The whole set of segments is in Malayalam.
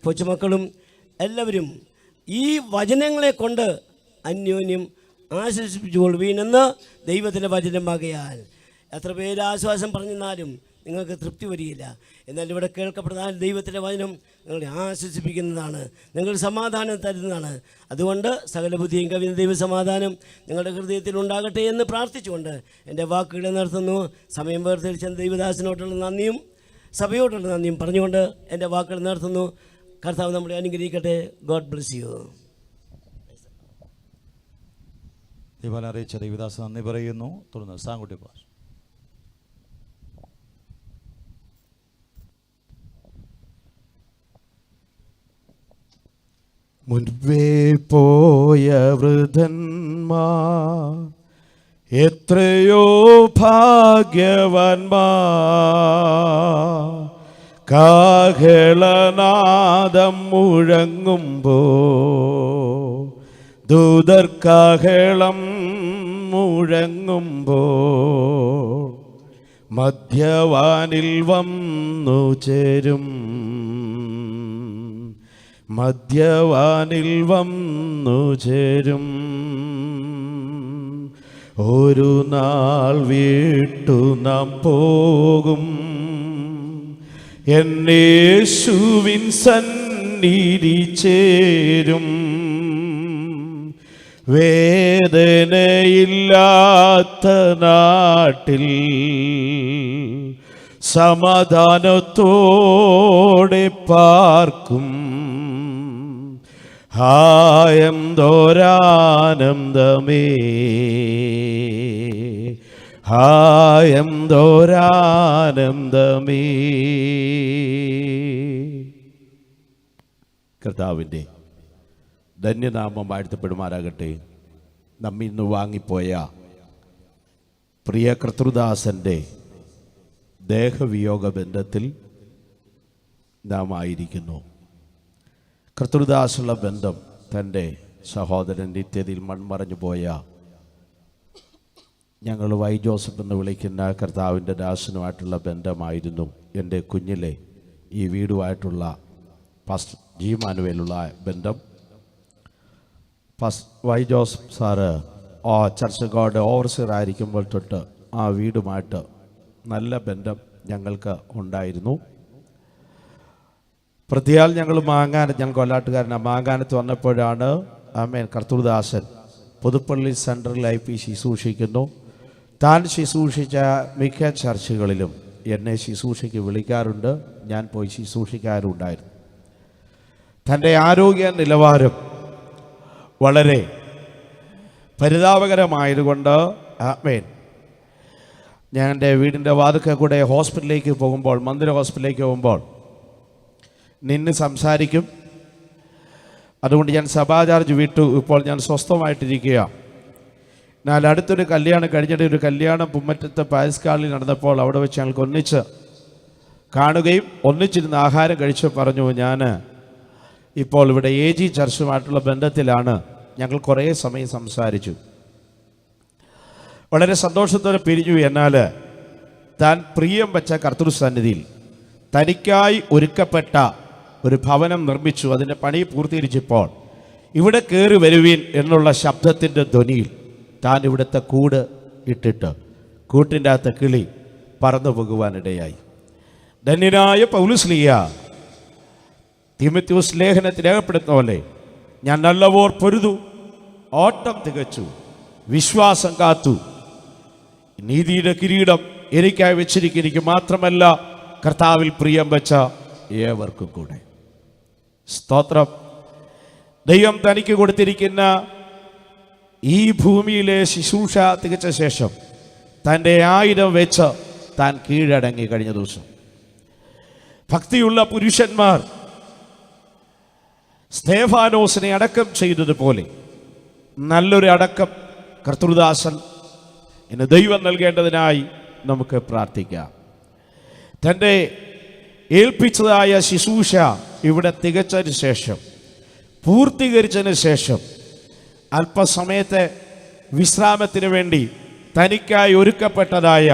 കൊച്ചുമക്കളും എല്ലാവരും ഈ വചനങ്ങളെ കൊണ്ട് അന്യോന്യം ആശ്വസിപ്പിച്ചുകൊള്ളുവീനെന്ന് ദൈവത്തിൻ്റെ വചനമാകയാൽ. എത്ര പേര് ആശ്വാസം പറഞ്ഞെന്നാലും നിങ്ങൾക്ക് തൃപ്തി വരികയില്ല. എന്നാൽ ഇവിടെ കേൾക്കപ്പെടുന്ന ദൈവത്തിൻ്റെ വചനം നിങ്ങളെ ആശ്വസിപ്പിക്കുന്നതാണ്, നിങ്ങൾ സമാധാനം തരുന്നതാണ്. അതുകൊണ്ട് സകല ബുദ്ധിയും കവിയുന്ന ദൈവസമാധാനം നിങ്ങളുടെ ഹൃദയത്തിൽ ഉണ്ടാകട്ടെ എന്ന് പ്രാർത്ഥിച്ചുകൊണ്ട് എൻ്റെ വാക്കുകളെ നിർത്തുന്നു. സമയം വേർതിരിച്ച ദൈവദാസനോട്ടുള്ള നന്ദിയും സഭയോട്ടുള്ള നന്ദിയും പറഞ്ഞുകൊണ്ട് എൻ്റെ വാക്കുകൾ നിർത്തുന്നു. കർത്താവ് നമ്മളെ അനുഗ്രഹിക്കട്ടെ. God bless you. ദൈവം അറിയിച്ച ദൈവദാസ നന്ദി പറയുന്നു. തുടർന്ന് സാങ്കുട്ടി പാസ്. മുൻപേ പോയ വൃദ്ധന്മാർ എത്രയോ ഭാഗ്യവാന്മാർ, കാഹളനാദം മുഴങ്ങുമ്പോ ദൂതർക്കാഹളം മുഴങ്ങുമ്പോ മധ്യവാനിൽ വന്നു ചേരും, മധ്യവാനിൽ വന്നു ചേരും. ഒരു നാൾ വീട്ടു നാം പോകും, എന്നേശുവിൻ സന്നിധി ചേരും. വേദനയില്ലാത്ത നാട്ടിൽ സമാധാനത്തോടെ പാർക്കും. ഹായന്തോരാനന്ദമേ, ഹായന്തോരാനന്ദമേ. കർത്താവിൻ്റെ ധന്യനാമം വാഴ്ത്തപ്പെടുമാറാകട്ടെ. നമ്മിൽ നിന്ന് വാങ്ങിപ്പോയ പ്രിയ കർത്തൃദാസൻ്റെ ദേഹവിയോഗ ബന്ധത്തിൽ നാം ആയിരിക്കുന്നു. കർത്തൃദാസുള്ള ബന്ധം തൻ്റെ സഹോദരൻ നിത്യതയിൽ മൺമറഞ്ഞു പോയ ഞങ്ങൾ വൈ ജോസഫ് എന്ന് വിളിക്കുന്ന കർത്താവിൻ്റെ ദാസനുമായിട്ടുള്ള ബന്ധമായിരുന്നു എൻ്റെ കുഞ്ഞിലെ ഈ വീടുമായിട്ടുള്ള പാസ്റ്റർ ജി മാനുവേലുള്ള ബന്ധം. Y Joseph sir church god overseer ആയിരിക്കുമ്പോൾ തൊട്ട് ആ വീടുമായിട്ട് നല്ല ബന്ധം ഞങ്ങൾക്ക് ഉണ്ടായിരുന്നു. പ്രതിയാൽ ഞങ്ങൾ ഞാൻ കൊല്ലാട്ടുകാരനാണ്. മാങ്ങാനത്ത് വന്നപ്പോഴാണ് ആമേൻ കർത്തൃദാസൻ പുതുപ്പള്ളി സെൻട്രൽ IP ശുശ്രൂഷിക്കുന്നു. താൻ ശുശ്രൂഷിച്ച മിക്ക ചർച്ചുകളിലും എന്നെ ശുശ്രൂഷയ്ക്ക് വിളിക്കാറുണ്ട്, ഞാൻ പോയി ശുശ്രൂഷിക്കാറുണ്ടായിരുന്നു. തൻ്റെ ആരോഗ്യ നിലവാരം വളരെ പരിതാപകരമായതുകൊണ്ട് ആമേൻ ഞാൻ എൻ്റെ വീടിൻ്റെ വാതിൽക്കൽ കൂടെ ഹോസ്പിറ്റലിലേക്ക് പോകുമ്പോൾ, മന്ദിര ഹോസ്പിറ്റലിലേക്ക് പോകുമ്പോൾ നിന്ന് സംസാരിക്കും. അതുകൊണ്ട് ഞാൻ സഭാ ചാർജ് വിട്ടു. ഇപ്പോൾ ഞാൻ സ്വസ്ഥമായിട്ടിരിക്കുക. എന്നാൽ അടുത്തൊരു കല്യാണം കഴിഞ്ഞിട്ട് ഒരു കല്യാണം പുമ്മറ്റത്ത് പായസ്കാളിൽ നടന്നപ്പോൾ അവിടെ വെച്ച് ഞങ്ങൾക്ക് ഒന്നിച്ച് കാണുകയും ഒന്നിച്ചിരുന്ന് ആഹാരം കഴിച്ച് പറഞ്ഞു, ഞാൻ ഇപ്പോൾ ഇവിടെ AG ചർച്ചുമായിട്ടുള്ള ബന്ധത്തിലാണ്. ഞങ്ങൾ കുറേ സമയം സംസാരിച്ചു, വളരെ സന്തോഷത്തോടെ പിരിഞ്ഞു. എന്നാൽ താൻ പ്രിയം വെച്ച കർത്തൃസന്നിധിയിൽ തനിക്കായി ഒരുക്കപ്പെട്ട ഒരു ഭവനം നിർമ്മിച്ചു. അതിൻ്റെ പണി പൂർത്തീകരിച്ചപ്പോൾ ഇവിടെ കയറി വരുവീൻ എന്നുള്ള ശബ്ദത്തിൻ്റെ ധ്വനിയിൽ താൻ ഇവിടുത്തെ കൂട് ഇട്ടിട്ട് കൂട്ടിൻ്റെ അകത്ത് കിളി പറന്നു പോകുവാനിടയായി. ധന്യനായ പൗലുസ്ലീഹ തീമോഥെയോസ് ലേഖനത്തിൽ രേഖപ്പെടുത്തുന്ന പോലെ, ഞാൻ നല്ലവോർ പൊരുതു, ഓട്ടം തികച്ചു, വിശ്വാസം കാത്തു, നീതിയുടെ കിരീടം എനിക്കായി വെച്ചിരിക്കും, എനിക്ക് മാത്രമല്ല കർത്താവിൽ പ്രിയം വെച്ച ഏവർക്കും കൂടെ. സ്തോത്രം. ദൈവം തനിക്ക് കൊടുത്തിരിക്കുന്ന ഈ ഭൂമിയിലെ ശുശ്രൂഷ തികച്ച ശേഷം തൻ്റെ 1000 വെച്ച് താൻ കീഴടങ്ങി. കഴിഞ്ഞ ദിവസം ഭക്തിയുള്ള പുരുഷന്മാർ സ്തേഫാനോസിനെ അടക്കം ചെയ്തതുപോലെ നല്ലൊരു അടക്കം കർത്തൃദാസൻ ഇന്ന് ദൈവം നൽകേണ്ടതിനായി നമുക്ക് പ്രാർത്ഥിക്കാം. തൻ്റെ ഏൽപ്പിച്ചതായ ശുശ്രൂഷ ഇവിടെ തികച്ചതിന് ശേഷം, പൂർത്തീകരിച്ചതിന് ശേഷം അല്പസമയത്തെ വിശ്രാമത്തിന് വേണ്ടി തനിക്കായി ഒരുക്കപ്പെട്ടതായ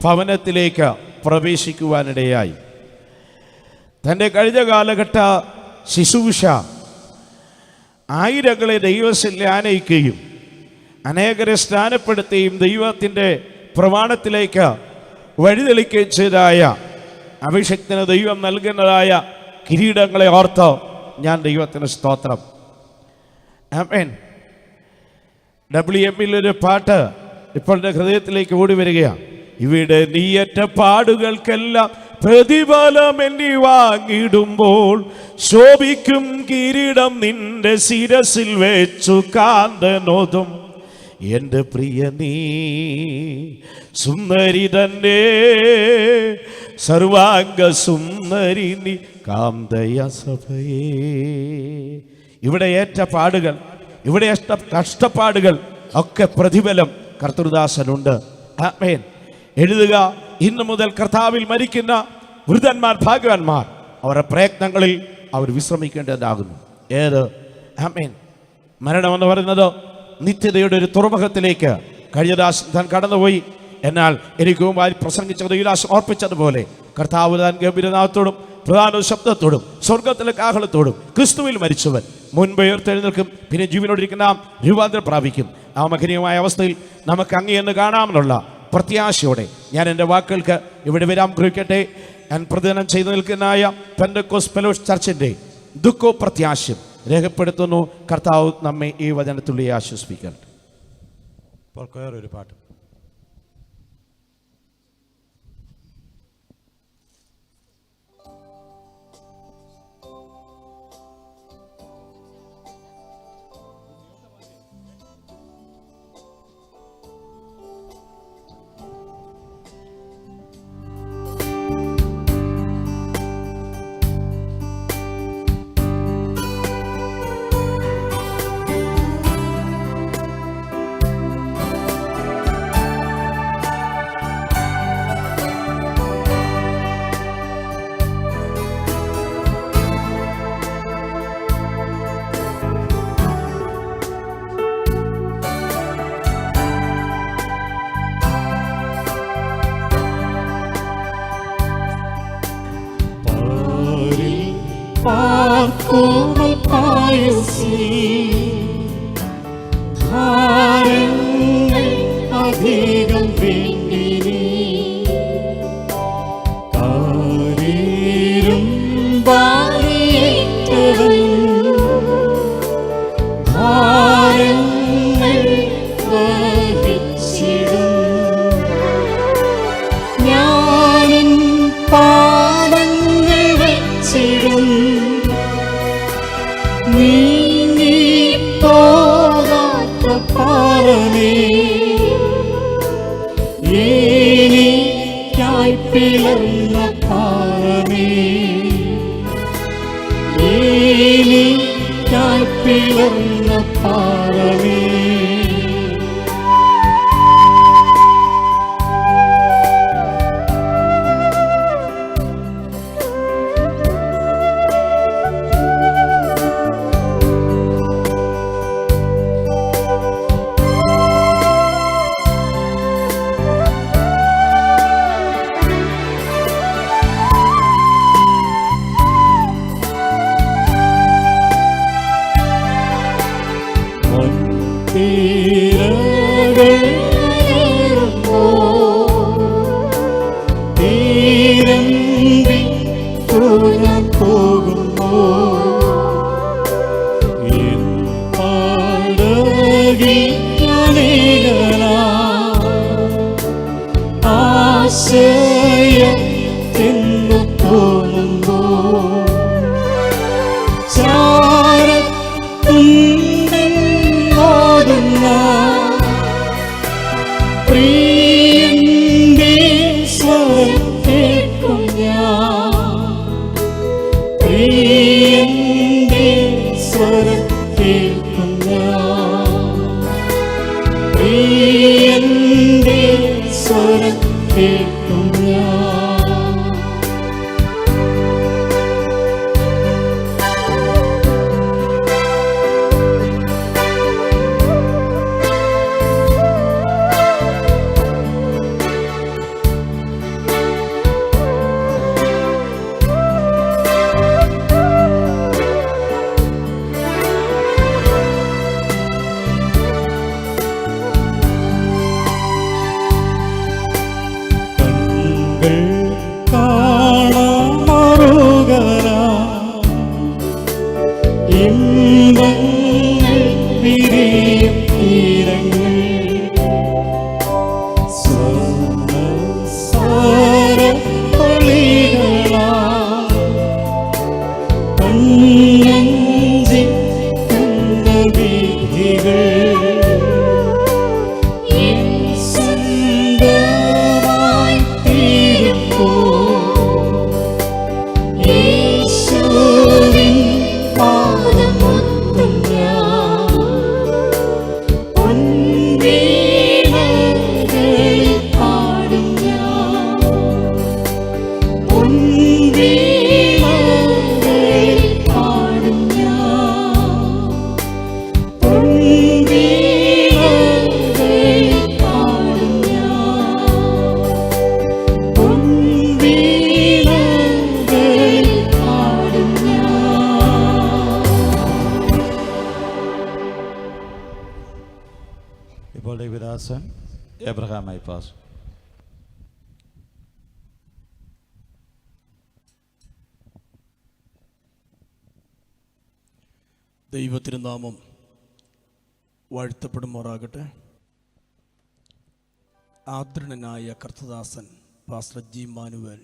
ഭവനത്തിലേക്ക് പ്രവേശിക്കുവാനിടയായി. തൻ്റെ കഴിഞ്ഞ കാലഘട്ട ശുശ്രൂഷ ആയിരങ്ങളെ ദൈവത്തിൽ ആനയിക്കുകയും അനേകരെ സ്നാനപ്പെടുത്തുകയും ദൈവത്തിൻ്റെ പ്രമാണത്തിലേക്ക് വഴിതെളിക്കുകയും ചെയ്തതായ അഭിഷേകത്തിന് ദൈവം നൽകുന്നതായ കിരീടങ്ങളെ ഓർത്ത് ഞാൻ ദൈവത്തിന് സ്തോത്രം. ആമേൻ. WM-ൽ ഒരു പാട്ട് ഇപ്പോൾ എൻ്റെ ഹൃദയത്തിലേക്ക് ഓടി വരികയാണ്. ഇവിടെ നീയറ്റ പാടുകൾക്കെല്ലാം പ്രതിഫലം എണ്ണി വാങ്ങിടുമ്പോൾ ശോഭിക്കും കിരീടം നിന്റെ ശിരസിൽ വെച്ചു കാന്തനോതും. എൻ്റെ പ്രിയ നീ സുന്ദരി തന്നെ, സർവാംഗ സുന്ദരി നീ കാന്തയ സഭയേ. ഇവിടെ ഏറ്റ പാടുകൾ, ഇവിടെ കഷ്ടപ്പാടുകൾ ഒക്കെ പ്രതിഫലം കർത്തൃദാസനുണ്ട്. ആമേൻ. എഴുതുക, ഇന്നു മുതൽ കർത്താവിൽ മരിക്കുന്ന വൃദ്ധന്മാർ ഭാഗ്യവാന്മാർ, അവരുടെ പ്രയത്നങ്ങളിൽ അവർ വിശ്രമിക്കേണ്ടതാകുന്നു. ഏത്? ആമേൻ. മരണമെന്ന് പറയുന്നത് നിത്യതയുടെ ഒരു തുറമുഖത്തിലേക്ക് കഴിഞ്ഞ ദാസൻ താൻ കടന്നുപോയി. എന്നാൽ എനിക്ക് മുമ്പായി പ്രസംഗിച്ച ദൈവദാസൻ ഓർപ്പിച്ചതുപോലെ കർത്താവ് താൻ ഗംഭീരനാഥത്തോടും പ്രധാന ശബ്ദത്തോടും സ്വർഗത്തിലെ കാഹളത്തോടും ക്രിസ്തുവിൽ മരിച്ചവൻ മുൻപ് ഉയർത്തെഴുന്നേൽക്കും, പിന്നെ ജീവനോടിരിക്കുന്ന നാം രൂപാന്തരം പ്രാപിക്കും. ആ മഹനീയമായ അവസ്ഥയിൽ നമുക്ക് അങ്ങേയെന്ന് കാണാമെന്നുള്ള പ്രത്യാശയോടെ ഞാൻ എൻ്റെ വാക്കുകൾക്ക് ഇവിടെ വിരാമം കുറിക്കട്ടെ. ഞാൻ പ്രതിദാനം ചെയ്തു നിൽക്കുന്നതായ പെന്തക്കോസ്റ്റ് ഫെലോഷിപ്പ് ചർച്ചിൻ്റെ ദുഃഖവും പ്രത്യാശയും രേഖപ്പെടുത്തുന്നു. കർത്താവ് നമ്മെ ഈ വചനത്തുള്ളി ആശ്വസിപ്പിക്കട്ടെ. ഇപ്പോൾ വേറൊരു പാട്ട്. അധികം വേണ്ടിനി താരീരും ബാലിയേറ്റവൻ ഭാരങ്ങൾ വഹിച്ചിടും. ഞാനിൻ പാദങ്ങൾ വെച്ചിടും നീങ്ങിപ്പോകാത്ത പാറമേ, എനിക്കായി പിളർന്ന പാറമേ, എനിക്കായി പിളർന്ന പാറമേ. ഇമ്പങ്ങൾ വിരിയും തീരങ്ങൾ സ്വർണ്ണസാരപ്പൊളികളാ പഞ്ഞഞ്ചി കണ്ട വീഥികൾ സ്വന്തമായി തീരുമ്പോൾ യേശുവിൻ പാദമൊത്തും ഞാൻ പൊൻവീണകളിൽ പാടും ഞാൻ പൊൻവീണകളിൽ പാടും ഞാൻ പൊൻവീണകളിൽ പാടും ഞാൻ പൊൻവീണകളിൽ പാടും ഞാൻ. ഇപ്പോൾ ദേവിദാസൻ എബ്രഹാം ഐപ്പാസ്. ദൈവത്തിരുനാമം വാഴ്ത്തപ്പെടുമാറാകട്ടെ. ആദരണനായ കർത്തദാസൻ പാസ്റ്റർ ജി മാനുവേൽ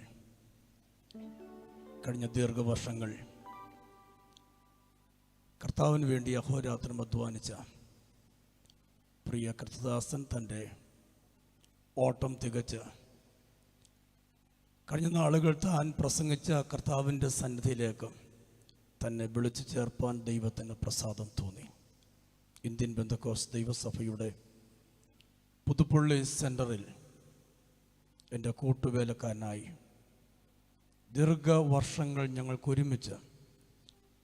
കഴിഞ്ഞ ദീർഘവർഷങ്ങൾ കർത്താവിന് വേണ്ടി അഹോരാത്രം അധ്വാനിച്ച പ്രിയ കർത്തദാസൻ തൻ്റെ ഓട്ടം തികച്ച് കഴിഞ്ഞ നാളുകൾ താൻ പ്രസംഗിച്ച കർത്താവിൻ്റെ സന്നിധിയിലേക്ക് തന്നെ വിളിച്ചു ചേർപ്പാൻ ദൈവത്തിന് പ്രസാദം തോന്നി. ഇന്ത്യൻ പെന്തക്കോസ്ത് ദൈവസഭയുടെ പുതുപ്പള്ളി സെൻറ്ററിൽ എൻ്റെ കൂട്ടുവേലക്കാരനായി ദീർഘവർഷങ്ങൾ ഞങ്ങൾക്കൊരുമിച്ച്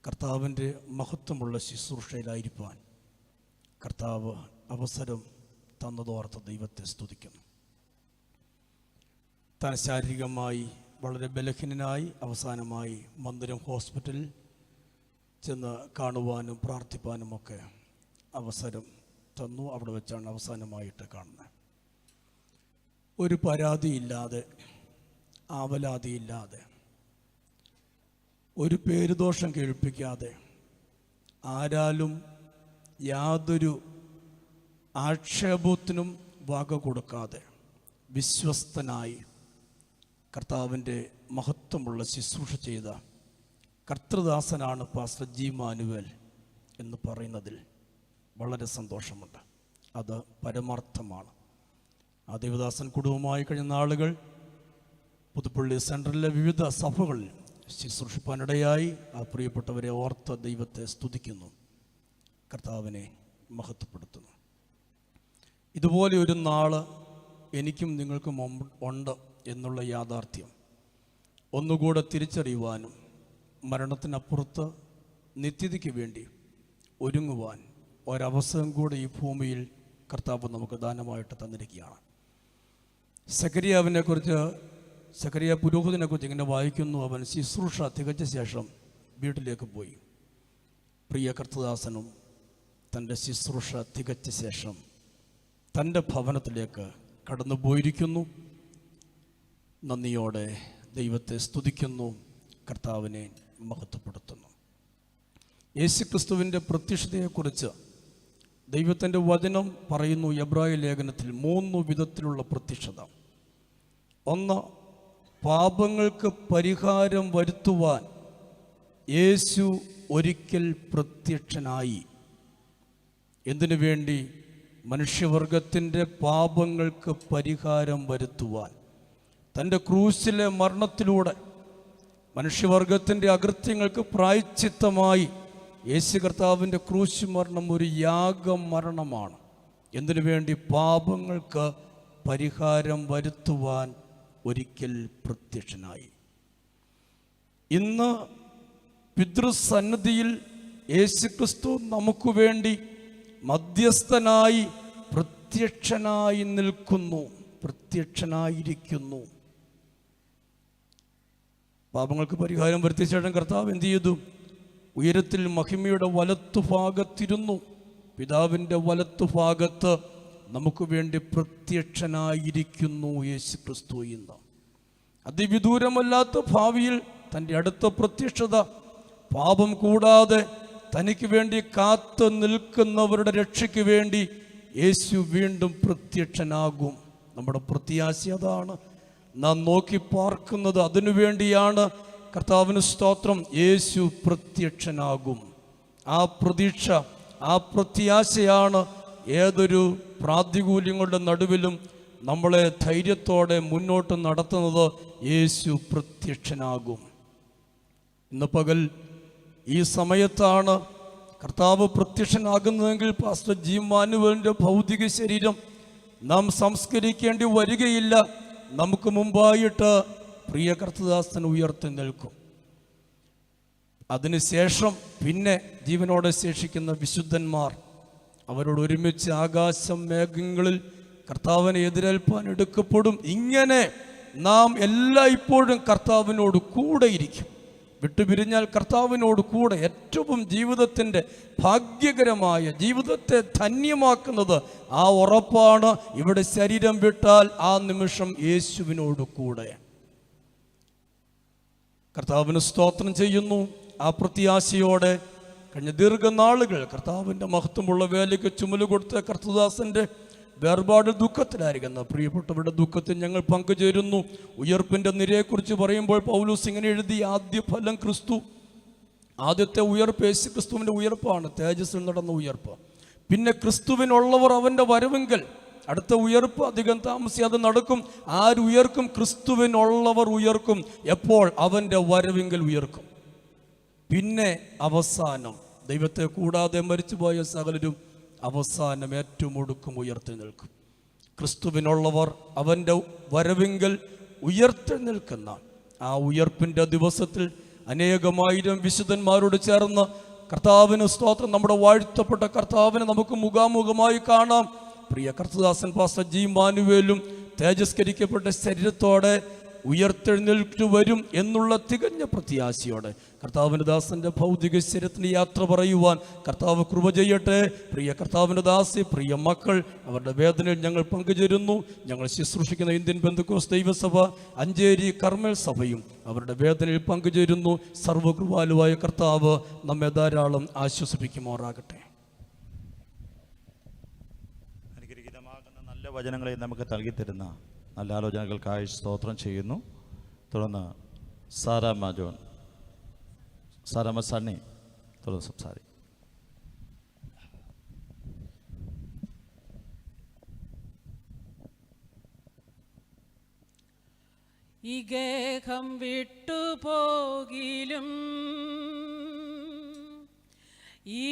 കർത്താവിൻ്റെ മഹത്വമുള്ള ശുശ്രൂഷയിലായിരിക്കാൻ കർത്താവ് അവസരം തന്നതോർത്ത് ദൈവത്തെ സ്തുതിക്കുന്നു. താൻ ശാരീരികമായി വളരെ ബലഹീനനായി അവസാനമായി മന്ദിരം ഹോസ്പിറ്റലിൽ ചെന്ന് കാണുവാനും പ്രാർത്ഥിപ്പാനുമൊക്കെ അവസരം തന്നു. അവിടെ വെച്ചാണ് അവസാനമായിട്ട് കാണുന്നത്. ഒരു പരാതിയില്ലാതെ, ആവലാതിയില്ലാതെ, ഒരു പേരുദോഷം കേൾപ്പിക്കാതെ, ആരാലും യാതൊരു ആക്ഷേപത്തിനും വക കൊടുക്കാതെ വിശ്വസ്തനായി കർത്താവിൻ്റെ മഹത്വമുള്ള ശുശ്രൂഷ ചെയ്ത കർത്തൃദാസനാണ് പാസ്റ്റർ ജി മാനുവേൽ എന്ന് പറയുന്നതിൽ വളരെ സന്തോഷമുണ്ട്. അത് പരമാർത്ഥമാണ്. ആ ദേവദാസൻ കുടുംബമായി കഴിഞ്ഞ നാളുകൾ പുതുപ്പള്ളി സെൻറ്ററിലെ വിവിധ സഭകളിൽ ശുശ്രൂഷിപ്പാനിടയായി ആ പ്രിയപ്പെട്ടവരെ ഓർത്ത് ദൈവത്തെ സ്തുതിക്കുന്നു, കർത്താവിനെ മഹത്വപ്പെടുത്തുന്നു. ഇതുപോലെ ഒരു നാള് എനിക്കും നിങ്ങൾക്കും ഉണ്ട് എന്നുള്ള യാഥാർത്ഥ്യം ഒന്നുകൂടെ തിരിച്ചറിയുവാനും മരണത്തിനപ്പുറത്ത് നിത്യതയ്ക്ക് വേണ്ടി ഒരുങ്ങുവാൻ ഒരവസരം കൂടെ ഈ ഭൂമിയിൽ കർത്താവ് നമുക്ക് ദാനമായിട്ട് തന്നിരിക്കുകയാണ്. സക്കറിയ പുരോഹിതനെക്കുറിച്ച് ഇങ്ങനെ വായിക്കുന്നു. അവൻ ശുശ്രൂഷ തികച്ച ശേഷം വീട്ടിലേക്ക് പോയി. പ്രിയ കർത്തദാസനും തൻ്റെ ശുശ്രൂഷ തികച്ച ശേഷം തൻ്റെ ഭവനത്തിലേക്ക് കടന്നു പോയിരിക്കുന്നു. നന്ദിയോടെ ദൈവത്തെ സ്തുതിക്കുന്നു, കർത്താവിനെ മഹത്വപ്പെടുത്തുന്നു. യേശുക്രിസ്തുവിൻ്റെ പ്രത്യക്ഷതയെക്കുറിച്ച് ദൈവത്തിൻ്റെ വചനം പറയുന്നു. എബ്രായ ലേഖനത്തിൽ 3 വിധത്തിലുള്ള പ്രത്യക്ഷത. ഒന്ന്, പാപങ്ങൾക്ക് പരിഹാരം വരുത്തുവാൻ യേശു ഒരിക്കൽ പ്രത്യക്ഷനായി. എന്തിനു വേണ്ടി? മനുഷ്യവർഗത്തിൻ്റെ പാപങ്ങൾക്ക് പരിഹാരം വരുത്തുവാൻ. തൻ്റെ ക്രൂശിലെ മരണത്തിലൂടെ മനുഷ്യവർഗത്തിൻ്റെ അകൃത്യങ്ങൾക്ക് പ്രായശ്ചിത്തമായി യേശു കർത്താവിൻ്റെ ക്രൂശ് മരണം ഒരു യാഗമരണമാണ്. എന്തിനു വേണ്ടി? പാപങ്ങൾക്ക് പരിഹാരം വരുത്തുവാൻ ഒരിക്കൽ പ്രത്യക്ഷനായി. ഇന്ന് പിതൃസന്നിധിയിൽ യേശുക്രിസ്തു നമുക്ക് വേണ്ടി മധ്യസ്ഥനായി പ്രത്യക്ഷനായിരിക്കുന്നു. പാപങ്ങൾക്ക് പരിഹാരം വരുത്തിയ ശേഷം കർത്താവ് എന്ത് ചെയ്തു? ഉയരത്തിൽ മഹിമയുടെ വലത്തുഭാഗത്തിരുന്നു. പിതാവിൻ്റെ വലത്തുഭാഗത്ത് നമുക്ക് വേണ്ടി പ്രത്യക്ഷനായിരിക്കുന്നു യേശുക്രിസ്തു. ഇന്ന് അതിവിദൂരമല്ലാത്ത ഭാവിയിൽ തൻ്റെ അടുത്ത പ്രത്യക്ഷത പാപം കൂടാതെ തനിക്ക് വേണ്ടി കാത്തു നിൽക്കുന്നവരുടെ രക്ഷയ്ക്ക് വേണ്ടി യേശു വീണ്ടും പ്രത്യക്ഷനാകും. നമ്മുടെ പ്രത്യാശ അതാണ്. നാം നോക്കി പാർക്കുന്നത് അതിനു വേണ്ടിയാണ്. കർത്താവിന് സ്തോത്രം. യേശു പ്രത്യക്ഷനാകും. ആ പ്രതീക്ഷ, ആ പ്രത്യാശയാണ് ഏതൊരു പ്രാതികൂല്യങ്ങളുടെ നടുവിലും നമ്മളെ ധൈര്യത്തോടെ മുന്നോട്ട് നടത്തുന്നത്. യേശു പ്രത്യക്ഷനാകും. ഇന്ന് പകൽ ഈ സമയത്താണ് കർത്താവ് പ്രത്യക്ഷനാകുന്നതെങ്കിൽ പാസ്റ്റർ ജി മാനുവലിൻ്റെ ഭൗതിക ശരീരം നാം സംസ്കരിക്കേണ്ടി വരികയില്ല. നമുക്ക് മുമ്പായിട്ട് പ്രിയ കർത്തദാസൻ ഉയർത്തി നിൽക്കും. അതിനുശേഷം പിന്നെ ജീവനോടെ ശേഷിക്കുന്ന വിശുദ്ധന്മാർ അവരോട് ഒരുമിച്ച് ആകാശം മേഘങ്ങളിൽ കർത്താവിനെ എതിരേൽപ്പാൻ എടുക്കപ്പെടും. ഇങ്ങനെ നാം എല്ലായ്പ്പോഴും കർത്താവിനോട് കൂടെ ഇരിക്കും. വിട്ടുപിരിഞ്ഞാൽ കർത്താവിനോട് കൂടെ ഏറ്റവും ജീവിതത്തിൻ്റെ ഭാഗ്യകരമായ ജീവിതത്തെ ധന്യമാക്കുന്നത് ആ ഉറപ്പാണ്. ഇവിടെ ശരീരം വിട്ടാൽ ആ നിമിഷം യേശുവിനോട് കൂടെ. കർത്താവിന് സ്തോത്രം ചെയ്യുന്നു. ആ പ്രത്യാശയോടെ കഴിഞ്ഞ ദീർഘനാളുകൾ കർത്താവിൻ്റെ മഹത്വമുള്ള വേലയ്ക്ക് ചുമല് കൊടുത്ത കർത്തദാസൻ്റെ വേർപാട് ദുഃഖത്തിലായിരിക്കുന്ന പ്രിയപ്പെട്ടവരുടെ ദുഃഖത്തിൽ ഞങ്ങൾ പങ്കുചേരുന്നു. ഉയർപ്പിൻ്റെ നിരയെക്കുറിച്ച് പറയുമ്പോൾ പൗലോസ് ഇങ്ങനെ എഴുതി: ആദ്യ ഫലം ക്രിസ്തു. ആദ്യത്തെ ഉയർപ്പ് യേശു ക്രിസ്തുവിൻ്റെ ഉയർപ്പാണ്, തേജസ്സിൽ നടന്ന ഉയർപ്പ്. പിന്നെ ക്രിസ്തുവിനുള്ളവർ അവൻ്റെ വരവെങ്കിൽ അടുത്ത ഉയർപ്പ് അധികം താമസിയാതെ നടക്കും. ആരുയർക്കും? ക്രിസ്തുവിനുള്ളവർ ഉയർക്കും. എപ്പോൾ? അവൻ്റെ വരവെങ്കിൽ ഉയർക്കും. പിന്നെ അവസാനം ദൈവത്തെ കൂടാതെ മരിച്ചുപോയ സകലരും അവസാനം ഏറ്റവും ഒടുക്കം ഉയർത്തി നിൽക്കും. ക്രിസ്തുവിനുള്ളവർ അവൻ്റെ വരവെങ്കിൽ ഉയർത്തി നിൽക്കുന്ന ആ ഉയർപ്പിൻ്റെ ദിവസത്തിൽ അനേകമായിരം വിശുദ്ധന്മാരോട് ചേർന്ന് കർത്താവിന് സ്തോത്രം, നമ്മുടെ വാഴ്ത്തപ്പെട്ട കർത്താവിനെ നമുക്ക് മുഖാമുഖമായി കാണാം. പ്രിയ കർത്തദാസൻ പാസ്റ്റർ ജി മാനുവേലും തേജസ്കരിക്കപ്പെട്ട ശരീരത്തോടെ ഉയർത്തെഴുന്നേൽക്കു വരും എന്നുള്ള തികഞ്ഞ പ്രത്യാശയോടെ കർത്താവിൻ്റെ ദാസൻ്റെ ഭൗതിക ശരീരത്തിന് യാത്ര പറയുവാൻ കർത്താവ് കൃപ ചെയ്യട്ടെ. പ്രിയ കർത്താവിൻ്റെ ദാസി, പ്രിയ മക്കൾ, അവരുടെ വേദനയിൽ ഞങ്ങൾ പങ്കുചേരുന്നു. ഞങ്ങൾ ശുശ്രൂഷിക്കുന്ന ഇന്ത്യൻ പെന്തക്കോസ്ത് ദൈവസഭ അഞ്ചേരി കർമ്മൽ സഭയും അവരുടെ വേദനയിൽ പങ്കുചേരുന്നു. സർവ്വകൃപാലുവായ കർത്താവ് നമ്മെ ധാരാളം ആശ്വസിപ്പിക്കുമാറാകട്ടെ. അനുഗ്രഹീതമാകുന്ന നല്ല വചനങ്ങളെ നമുക്ക് നൽകിത്തരുന്ന നല്ല ആലോചനകൾക്കായി സ്തോത്രം ചെയ്യുന്നു. തുടർന്ന് സാറാമ്മ സണ്ണി തുടർന്ന് സംസാരിക്കും. ഈ ഗേഹം വിട്ടുപോകിലും ഈ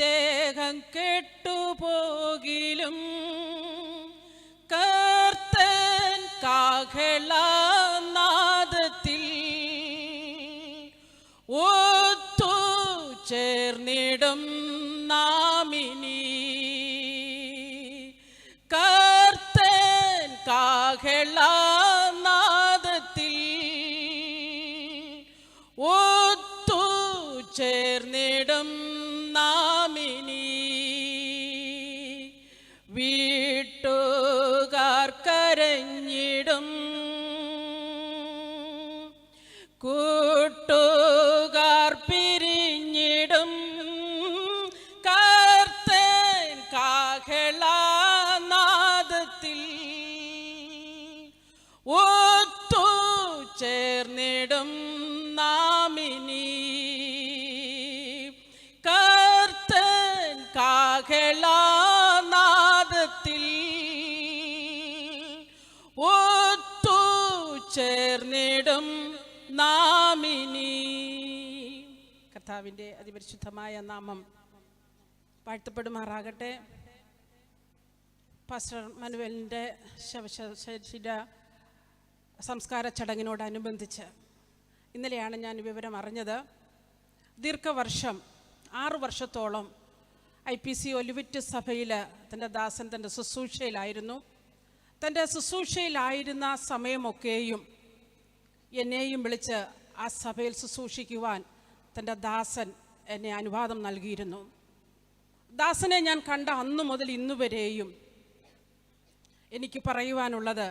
ദേഹം കെട്ടുപോകിലും കർത്തൻ കാഹളനാദത്തിൽ ഒത്തു ചേർന്നിടും നാമിനി. കർത്തൻ കാഹളനാദത്തിൽ ഒത്തു ചേർന്നിടും നാമിനി. വീട്ടുകാർ കരഞ്ഞിടും, കൂട്ടുകാർ പിരിഞ്ഞിടും, കർത്തൻ കാഹളനാദത്തിൽ ഒത്തു ചേർന്നിടും നാമിനി. കർത്തൻ കാഹളനാദത്തിൽ ഒത്തു ചേർന്നിടും നാമിനി. കർത്താവിൻ്റെ അതിപരിശുദ്ധമായ നാമം വാഴ്ത്തപ്പെടുമാറാകട്ടെ. പാസ്റ്റർ മനുവലിൻ്റെ ശവശരീര സംസ്കാര ചടങ്ങിനോടനുബന്ധിച്ച് ഇന്നലെയാണ് ഞാൻ വിവരം അറിഞ്ഞത്. ദീർഘവർഷം 6 വർഷത്തോളം IPC ഒലിവിറ്റ് സഭയിൽ തൻ്റെ ദാസൻ തൻ്റെ ശുശ്രൂഷയിലായിരുന്നു. തൻ്റെ ശുശ്രൂഷയിലായിരുന്ന സമയമൊക്കെയും എന്നെയും വിളിച്ച് ആ സഭയിൽ ശുശ്രൂഷിക്കുവാൻ തൻ്റെ ദാസൻ എന്നെ അനുവാദം നൽകിയിരുന്നു. ദാസനെ ഞാൻ കണ്ട അന്നു മുതൽ ഇന്നുവരെയും എനിക്ക് പറയുവാനുള്ളത്,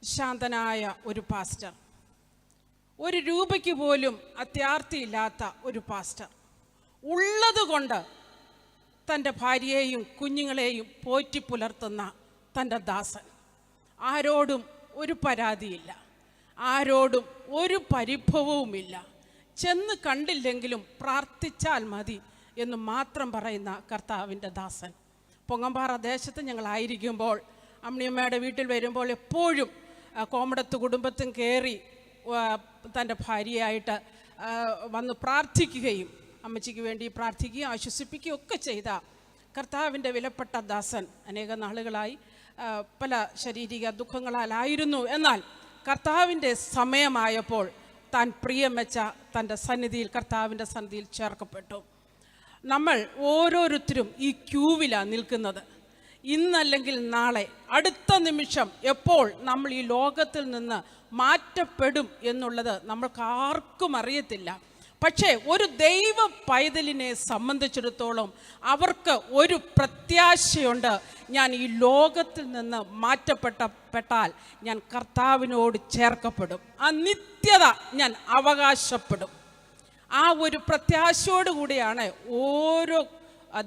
ശാന്തനായ ഒരു പാസ്റ്റർ, ഒരു രൂപയ്ക്ക് പോലും അത്യാർത്തിയില്ലാത്ത ഒരു പാസ്റ്റർ, ഉള്ളതുകൊണ്ട് തൻ്റെ ഭാര്യയെയും കുഞ്ഞുങ്ങളെയും പോറ്റി പുലർത്തുന്ന തൻ്റെ ദാസൻ. ആരോടും ഒരു പരാതിയില്ല, ആരോടും ഒരു പരിഭവവുമില്ല. ചെന്ന് കണ്ടില്ലെങ്കിലും പ്രാർത്ഥിച്ചാൽ മതി എന്ന് മാത്രം പറയുന്ന കർത്താവിൻ്റെ ദാസൻ. പൊങ്ങമ്പാറ ദേശത്ത് ഞങ്ങളായിരിക്കുമ്പോൾ അമ്മിയമ്മയുടെ വീട്ടിൽ വരുമ്പോൾ എപ്പോഴും കോമടത്ത് കുടുംബത്തും കയറി തൻ്റെ ഭാര്യയായിട്ട് വന്ന് പ്രാർത്ഥിക്കുകയും അമ്മച്ചിക്ക് വേണ്ടി പ്രാർത്ഥിക്കുകയും ആശ്വസിപ്പിക്കുകയും ഒക്കെ ചെയ്ത കർത്താവിൻ്റെ വിലപ്പെട്ട ദാസൻ അനേക നാളുകളായി പല ശാരീരിക ദുഃഖങ്ങളാലായിരുന്നു. എന്നാൽ കർത്താവിൻ്റെ സമയമായപ്പോൾ താൻ പ്രിയം വെച്ച തൻ്റെ സന്നിധിയിൽ, കർത്താവിൻ്റെ സന്നിധിയിൽ ചേർക്കപ്പെട്ടു. നമ്മൾ ഓരോരുത്തരും ഈ ക്യൂവിലാണ് നിൽക്കുന്നത്. ഇന്നല്ലെങ്കിൽ നാളെ, അടുത്ത നിമിഷം എപ്പോൾ നമ്മൾ ഈ ലോകത്തിൽ നിന്ന് മാറ്റപ്പെടും എന്നുള്ളത് നമ്മൾക്ക് ആർക്കും അറിയത്തില്ല. പക്ഷേ ഒരു ദൈവ പൈതലിനെ സംബന്ധിച്ചിടത്തോളം അവർക്ക് ഒരു പ്രത്യാശയുണ്ട്. ഞാൻ ഈ ലോകത്തിൽ നിന്ന് മാറ്റപ്പെട്ടാൽ ഞാൻ കർത്താവിനോട് ചേർക്കപ്പെടും, ആ നിത്യത ഞാൻ അവകാശപ്പെടും. ആ ഒരു പ്രത്യാശയോടുകൂടിയാണ് ഓരോ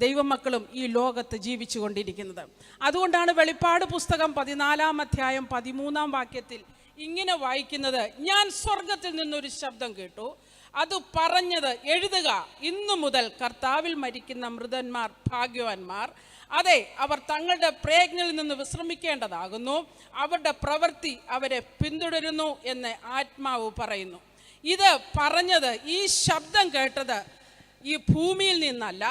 ദൈവമക്കളും ഈ ലോകത്ത് ജീവിച്ചു കൊണ്ടിരിക്കുന്നത്. അതുകൊണ്ടാണ് വെളിപ്പാട് പുസ്തകം 14 അധ്യായം 13 വാക്യത്തിൽ ഇങ്ങനെ വായിക്കുന്നത്: ഞാൻ സ്വർഗത്തിൽ നിന്നൊരു ശബ്ദം കേട്ടു, അത് പറഞ്ഞത്, എഴുതുക, ഇന്നു മുതൽ കർത്താവിൽ മരിക്കുന്ന മൃതന്മാർ ഭാഗ്യവാന്മാർ. അതെ, അവർ തങ്ങളുടെ പ്രയത്നത്തിൽ നിന്ന് വിശ്രമിക്കേണ്ടതാകുന്നു, അവരുടെ പ്രവൃത്തി അവരെ പിന്തുടരുന്നു എന്ന് ആത്മാവ് പറയുന്നു. ഇത് പറഞ്ഞത്, ഈ ശബ്ദം കേട്ടത് ഈ ഭൂമിയിൽ നിന്നല്ല,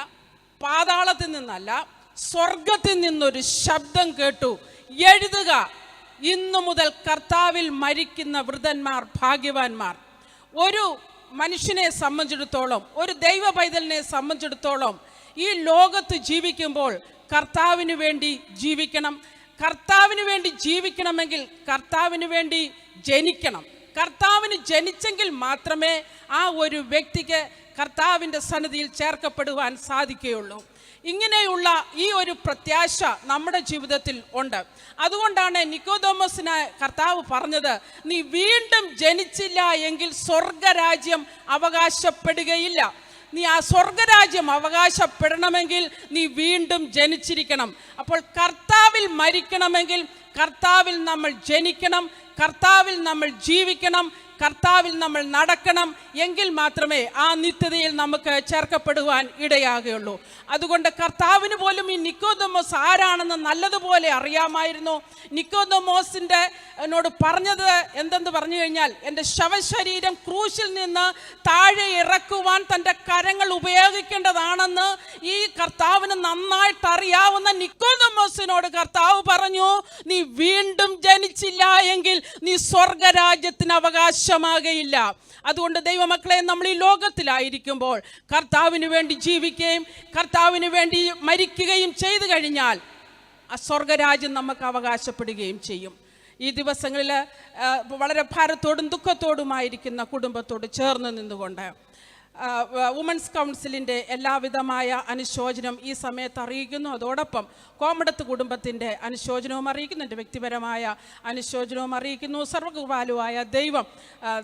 പാതാളത്തിൽ നിന്നല്ല, സ്വർഗത്തിൽ നിന്നൊരു ശബ്ദം കേട്ടു, എഴുതുക, ഇന്നു മുതൽ കർത്താവിൽ മരിക്കുന്ന വൃതന്മാർ ഭാഗ്യവാന്മാർ. ഒരു മനുഷ്യനെ സംബന്ധിച്ചിടത്തോളം, ഒരു ദൈവ പൈതലിനെ സംബന്ധിച്ചിടത്തോളം ഈ ലോകത്ത് ജീവിക്കുമ്പോൾ കർത്താവിന് വേണ്ടി ജീവിക്കണം. കർത്താവിന് വേണ്ടി ജീവിക്കണമെങ്കിൽ കർത്താവിന് വേണ്ടി ജനിക്കണം. കർത്താവിന് ജനിച്ചെങ്കിൽ മാത്രമേ ആ ഒരു വ്യക്തിക്ക് കർത്താവിൻ്റെ സന്നിധിയിൽ ചേർക്കപ്പെടുവാൻ സാധിക്കുകയുള്ളൂ. ഇങ്ങനെയുള്ള ഈ ഒരു പ്രത്യാശ നമ്മുടെ ജീവിതത്തിൽ ഉണ്ട്. അതുകൊണ്ടാണ് നിക്കോദോമസിന് കർത്താവ് പറഞ്ഞത്, നീ വീണ്ടും ജനിച്ചില്ല എങ്കിൽ സ്വർഗരാജ്യം അവകാശപ്പെടുകയില്ല. നീ ആ സ്വർഗരാജ്യം അവകാശപ്പെടണമെങ്കിൽ നീ വീണ്ടും ജനിച്ചിരിക്കണം. അപ്പോൾ കർത്താവിൽ മരിക്കണമെങ്കിൽ കർത്താവിൽ നമ്മൾ ജനിക്കണം, കർത്താവിൽ നമ്മൾ ജീവിക്കണം, കർത്താവിൽ നമ്മൾ നടക്കണം. എങ്കിൽ മാത്രമേ ആ നിത്യതയിൽ നമുക്ക് ചേർക്കപ്പെടുവാൻ ഇടയാകുകയുള്ളൂ. അതുകൊണ്ട് കർത്താവിന് പോലും ഈ നിക്കോദെമോസ് ആരാണെന്ന് നല്ലതുപോലെ അറിയാമായിരുന്നു. നിക്കോദെമോസിൻ്റെ എന്നോട് പറഞ്ഞത് എന്തെന്ന് പറഞ്ഞു കഴിഞ്ഞാൽ, എൻ്റെ ശവശരീരം ക്രൂശിൽ നിന്ന് താഴെ ഇറക്കുവാൻ തൻ്റെ കരങ്ങൾ ഉപയോഗിക്കേണ്ടതാണെന്ന് ഈ കർത്താവിന് നന്നായിട്ട് അറിയാവുന്ന നിക്കോദെമോസിനോട് കർത്താവ് പറഞ്ഞു, നീ വീണ്ടും ജനിച്ചില്ല എങ്കിൽ നീ സ്വർഗരാജ്യത്തിന് അവകാശമാകയില്ല. അതുകൊണ്ട് ദൈവമക്കളെ, നമ്മൾ ഈ ലോകത്തിലായിരിക്കുമ്പോൾ കർത്താവിന് വേണ്ടി ജീവിക്കുകയും കർത്താവിന് വേണ്ടി മരിക്കുകയും ചെയ്തു കഴിഞ്ഞാൽ ആ സ്വർഗരാജ്യം നമുക്ക് അവകാശപ്പെടുകയും ചെയ്യും. ഈ ദിവസങ്ങളിൽ വളരെ ഭാരത്തോടും ദുഃഖത്തോടുമായിരിക്കുന്ന കുടുംബത്തോട് ചേർന്ന് നിന്നുകൊണ്ട് വുമൻസ് കൗൺസിലിൻ്റെ എല്ലാവിധമായ അനുശോചനം ഈ സമയത്ത് അറിയിക്കുന്നു. അതോടൊപ്പം കോമടത്ത് കുടുംബത്തിൻ്റെ അനുശോചനവും അറിയിക്കുന്നു, എൻ്റെ വ്യക്തിപരമായ അനുശോചനവും അറിയിക്കുന്നു. സർവകൃപാലുവായ ദൈവം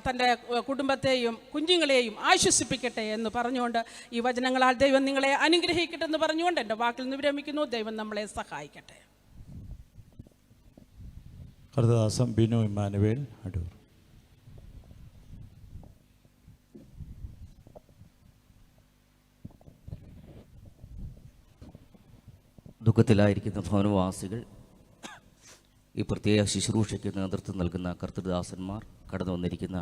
തൻ്റെ കുടുംബത്തെയും കുഞ്ഞുങ്ങളെയും ആശ്വസിപ്പിക്കട്ടെ എന്ന് പറഞ്ഞുകൊണ്ട്, ഈ വചനങ്ങളാൽ ദൈവം നിങ്ങളെ അനുഗ്രഹിക്കട്ടെ എന്ന് പറഞ്ഞുകൊണ്ട് എൻ്റെ വാക്കിൽ നിന്ന് വിരമിക്കുന്നു. ദൈവം നമ്മളെ സഹായിക്കട്ടെ. കർത്തദാസം ബിനു ഇമ്മാനുവേൽ, അടൂർ. ദുഃഖത്തിലായിരിക്കുന്ന ഭവനവാസികൾ, ഈ പ്രത്യേക ശുശ്രൂഷയ്ക്ക് നേതൃത്വം നൽകുന്ന കർത്തൃദാസന്മാർ, കടന്നു വന്നിരിക്കുന്ന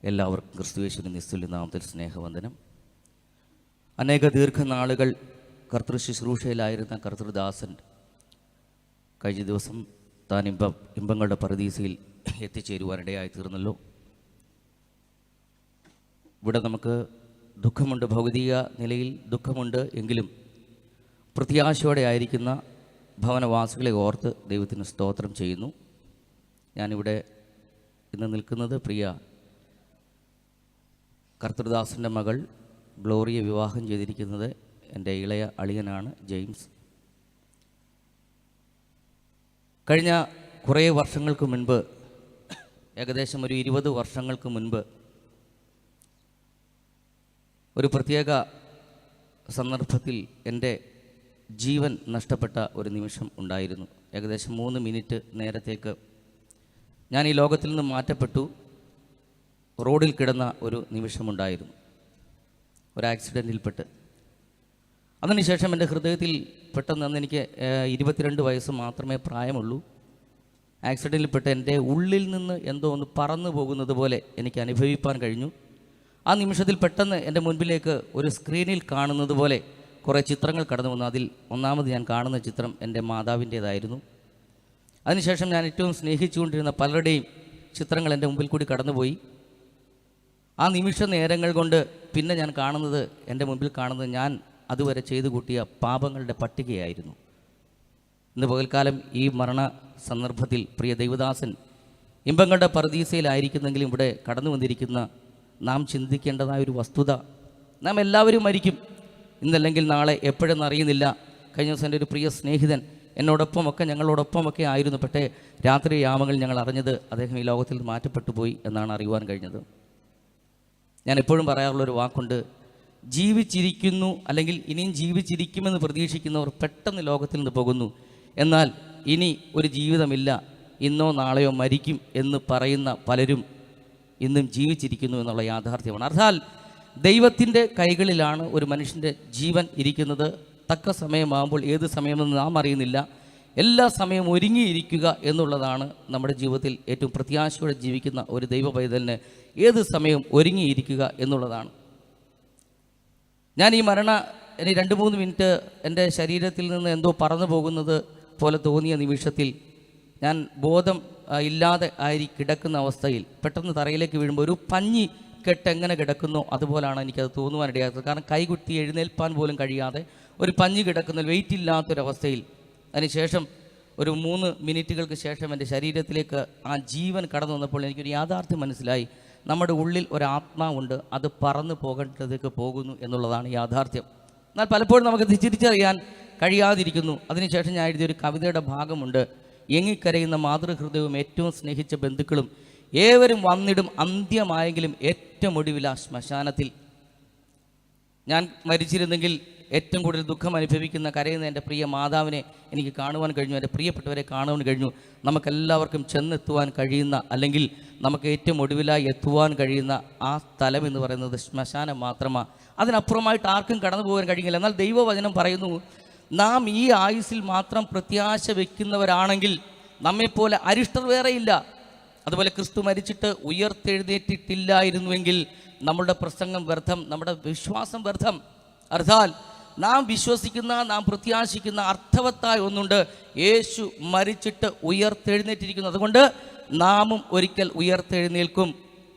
എല്ലാവർക്കും ക്രിസ്തുയേശുവിന്റെ നിസ്തുല്യ നാമത്തിൽ സ്നേഹവന്ദനം. അനേക ദീർഘനാളുകൾ കർത്തൃ ശുശ്രൂഷയിലായിരുന്ന കർത്തൃദാസൻ കഴിഞ്ഞ ദിവസം താൻ ഇമ്പങ്ങളുടെ പറുദീസയിൽ എത്തിച്ചേരുവാനിടയായി തീർന്നല്ലോ. ഇവിടെ നമുക്ക് ദുഃഖമുണ്ട്, ഭൗതിക നിലയിൽ ദുഃഖമുണ്ട്. എങ്കിലും പ്രത്യാശയോടെ ആയിരിക്കുന്ന ഭവനവാസികളെ ഓർത്ത് ദൈവത്തിന് സ്തോത്രം ചെയ്യുന്നു. ഞാനിവിടെ ഇന്ന് നിൽക്കുന്നത് പ്രിയ കർത്തൃദാസൻ്റെ മകൾ ഗ്ലോറിയെ വിവാഹം ചെയ്തിരിക്കുന്നത് എൻ്റെ ഇളയ അളിയനാണ്, ജെയിംസ്. കഴിഞ്ഞ കുറേ വർഷങ്ങൾക്ക് മുൻപ്, ഏകദേശം ഒരു 20 വർഷങ്ങൾക്ക് മുൻപ്, ഒരു പ്രത്യേക സന്ദർഭത്തിൽ എൻ്റെ ജീവൻ നഷ്ടപ്പെട്ട ഒരു നിമിഷം ഉണ്ടായിരുന്നു. ഏകദേശം 3 മിനിറ്റ് നേരത്തേക്ക് ഞാൻ ഈ ലോകത്തിൽ നിന്ന് മാറ്റപ്പെട്ടു. റോഡിൽ കിടന്ന ഒരു നിമിഷമുണ്ടായിരുന്നു, ഒരു ആക്സിഡൻറ്റിൽപ്പെട്ട്. അതിനുശേഷം എൻ്റെ ഹൃദയത്തിൽ പെട്ടെന്ന്, അന്ന് എനിക്ക് 22 വയസ്സ് മാത്രമേ പ്രായമുള്ളൂ, ആക്സിഡൻറ്റിൽപ്പെട്ട് എൻ്റെ ഉള്ളിൽ നിന്ന് എന്തോ ഒന്ന് പറന്നു പോകുന്നത് പോലെ എനിക്ക് അനുഭവിപ്പാൻ കഴിഞ്ഞു. ആ നിമിഷത്തിൽ പെട്ടെന്ന് എൻ്റെ മുൻപിലേക്ക് ഒരു സ്ക്രീനിൽ കാണുന്നത് പോലെ കുറേ ചിത്രങ്ങൾ കടന്നു വന്നു. അതിൽ ഒന്നാമത് ഞാൻ കാണുന്ന ചിത്രം എൻ്റെ മാതാവിൻ്റേതായിരുന്നു. അതിനുശേഷം ഞാൻ ഏറ്റവും സ്നേഹിച്ചുകൊണ്ടിരുന്ന പലരുടെയും ചിത്രങ്ങൾ എൻ്റെ മുമ്പിൽ കൂടി കടന്നുപോയി. ആ നിമിഷ നേരങ്ങൾ കൊണ്ട് പിന്നെ ഞാൻ കാണുന്നത്, എൻ്റെ മുമ്പിൽ കാണുന്നത് ഞാൻ അതുവരെ ചെയ്തു കൂട്ടിയ പാപങ്ങളുടെ പട്ടികയായിരുന്നു. ഇന്ന് പകൽക്കാലം ഈ മരണ സന്ദർഭത്തിൽ പ്രിയ ദൈവദാസൻ ഇമ്പങ്ങളുടെ പറുദീസയിലായിരിക്കുന്നെങ്കിലും ഇവിടെ കടന്നു വന്നിരിക്കുന്ന നാം ചിന്തിക്കേണ്ടതായൊരു വസ്തുത, നാം എല്ലാവരും മരിക്കും, ഇന്നല്ലെങ്കിൽ നാളെ എപ്പോഴെന്ന് അറിയുന്നില്ല. കഴിഞ്ഞ ദിവസം എൻ്റെ ഒരു പ്രിയ സ്നേഹിതൻ എന്നോടൊപ്പമൊക്കെ ഞങ്ങളോടൊപ്പമൊക്കെ ആയിരുന്നു. പക്ഷേ രാത്രി യാമങ്ങൾ ഞങ്ങൾ അറിഞ്ഞത് അദ്ദേഹം ഈ ലോകത്തിൽ നിന്ന് മാറ്റപ്പെട്ടു പോയി എന്നാണ് അറിയുവാൻ കഴിഞ്ഞത്. ഞാൻ എപ്പോഴും പറയാറുള്ളൊരു വാക്കുണ്ട്, ജീവിച്ചിരിക്കുന്നു അല്ലെങ്കിൽ ഇനിയും ജീവിച്ചിരിക്കുമെന്ന് പ്രതീക്ഷിക്കുന്നവർ പെട്ടെന്ന് ലോകത്തിൽ നിന്ന് പോകുന്നു. എന്നാൽ ഇനി ഒരു ജീവിതമില്ല, ഇന്നോ നാളെയോ മരിക്കും എന്ന് പറയുന്ന പലരും ഇന്നും ജീവിച്ചിരിക്കുന്നു എന്നുള്ള യാഥാർത്ഥ്യമാണ്. അർത്ഥാൽ ദൈവത്തിൻ്റെ കൈകളിലാണ് ഒരു മനുഷ്യൻ്റെ ജീവൻ ഇരിക്കുന്നത്. തക്ക സമയമാകുമ്പോൾ ഏത് സമയമെന്ന് നാം അറിയുന്നില്ല. എല്ലാ സമയവും ഒരുങ്ങിയിരിക്കുക എന്നുള്ളതാണ് നമ്മുടെ ജീവിതത്തിൽ ഏറ്റവും പ്രത്യാശയോടെ ജീവിക്കുന്ന ഒരു ദൈവ പൈതലിന് ഏത് സമയവും ഒരുങ്ങിയിരിക്കുക എന്നുള്ളതാണ്. ഞാൻ ഈ ഇനി 2-3 മിനിറ്റ് എൻ്റെ ശരീരത്തിൽ നിന്ന് എന്തോ പറന്നു പോകുന്നത് പോലെ തോന്നിയ നിമിഷത്തിൽ ഞാൻ ബോധം ഇല്ലാതെ കിടക്കുന്ന അവസ്ഥയിൽ പെട്ടെന്ന് തറയിലേക്ക് വീഴുമ്പോൾ ഒരു പഞ്ഞി കെട്ട് എങ്ങനെ കിടക്കുന്നോ അതുപോലാണ് എനിക്കത് തോന്നുവാനിടയായത്. കാരണം കൈകുത്തി എഴുന്നേൽപ്പാൻ പോലും കഴിയാതെ ഒരു പഞ്ഞി കിടക്കുന്ന വെയിറ്റ് ഇല്ലാത്തൊരവസ്ഥയിൽ. അതിനുശേഷം ഒരു 3 മിനിറ്റുകൾക്ക് ശേഷം എൻ്റെ ശരീരത്തിലേക്ക് ആ ജീവൻ കടന്നു വന്നപ്പോൾ എനിക്കൊരു യാഥാർത്ഥ്യം മനസ്സിലായി. നമ്മുടെ ഉള്ളിൽ ഒരാത്മാവുണ്ട്, അത് പറന്നു പോകേണ്ടതിലേക്ക് പോകുന്നു എന്നുള്ളതാണ് യാഥാർത്ഥ്യം. എന്നാൽ പലപ്പോഴും നമുക്ക് തിരിച്ചറിയാൻ കഴിയാതിരിക്കുന്നു. അതിനുശേഷം ഞാൻ എഴുതിയൊരു കവിതയുടെ ഭാഗമുണ്ട്, എങ്ങിക്കരയുന്ന മാതൃഹൃദയവും ഏറ്റവും സ്നേഹിച്ച ബന്ധുക്കളും ഏവരും വന്നിടും അന്ത്യമായെങ്കിലും ഏറ്റവും ഒടുവിൽ ആ ശ്മശാനത്തിൽ. ഞാൻ മരിച്ചിരുന്നെങ്കിൽ ഏറ്റവും കൂടുതൽ ദുഃഖം അനുഭവിക്കുന്ന കരയുന്ന എൻ്റെ പ്രിയ മാതാവിനെ എനിക്ക് കാണുവാൻ കഴിഞ്ഞു, എൻ്റെ പ്രിയപ്പെട്ടവരെ കാണുവാൻ കഴിഞ്ഞു. നമുക്കെല്ലാവർക്കും ചെന്നെത്തുവാൻ കഴിയുന്ന, അല്ലെങ്കിൽ നമുക്ക് ഏറ്റവും ഒടുവിലായി എത്തുവാൻ കഴിയുന്ന ആ സ്ഥലം എന്ന് പറയുന്നത് ശ്മശാനം മാത്രമാണ്. അതിനപ്പുറമായിട്ട് ആർക്കും കടന്നു പോകാൻ കഴിയില്ല. എന്നാൽ ദൈവവചനം പറയുന്നു, നാം ഈ ആയുസ്സിൽ മാത്രം പ്രത്യാശ വയ്ക്കുന്നവരാണെങ്കിൽ നമ്മെപ്പോലെ അരിഷ്ടർ വേറെയില്ല. അതുപോലെ ക്രിസ്തു മരിച്ചിട്ട് ഉയർത്തെഴുന്നേറ്റിട്ടില്ലായിരുന്നുവെങ്കിൽ നമ്മളുടെ പ്രസംഗം വ്യർത്ഥം, നമ്മുടെ വിശ്വാസം വ്യർത്ഥം. അർത്ഥാൽ നാം വിശ്വസിക്കുന്ന, നാം പ്രത്യാശിക്കുന്ന അർത്ഥവത്തായ ഒന്നുണ്ട്, യേശു മരിച്ചിട്ട് ഉയർത്തെഴുന്നേറ്റിരിക്കുന്നു. അതുകൊണ്ട് നാമും ഒരിക്കൽ ഉയർത്തെഴുന്നേൽക്കും.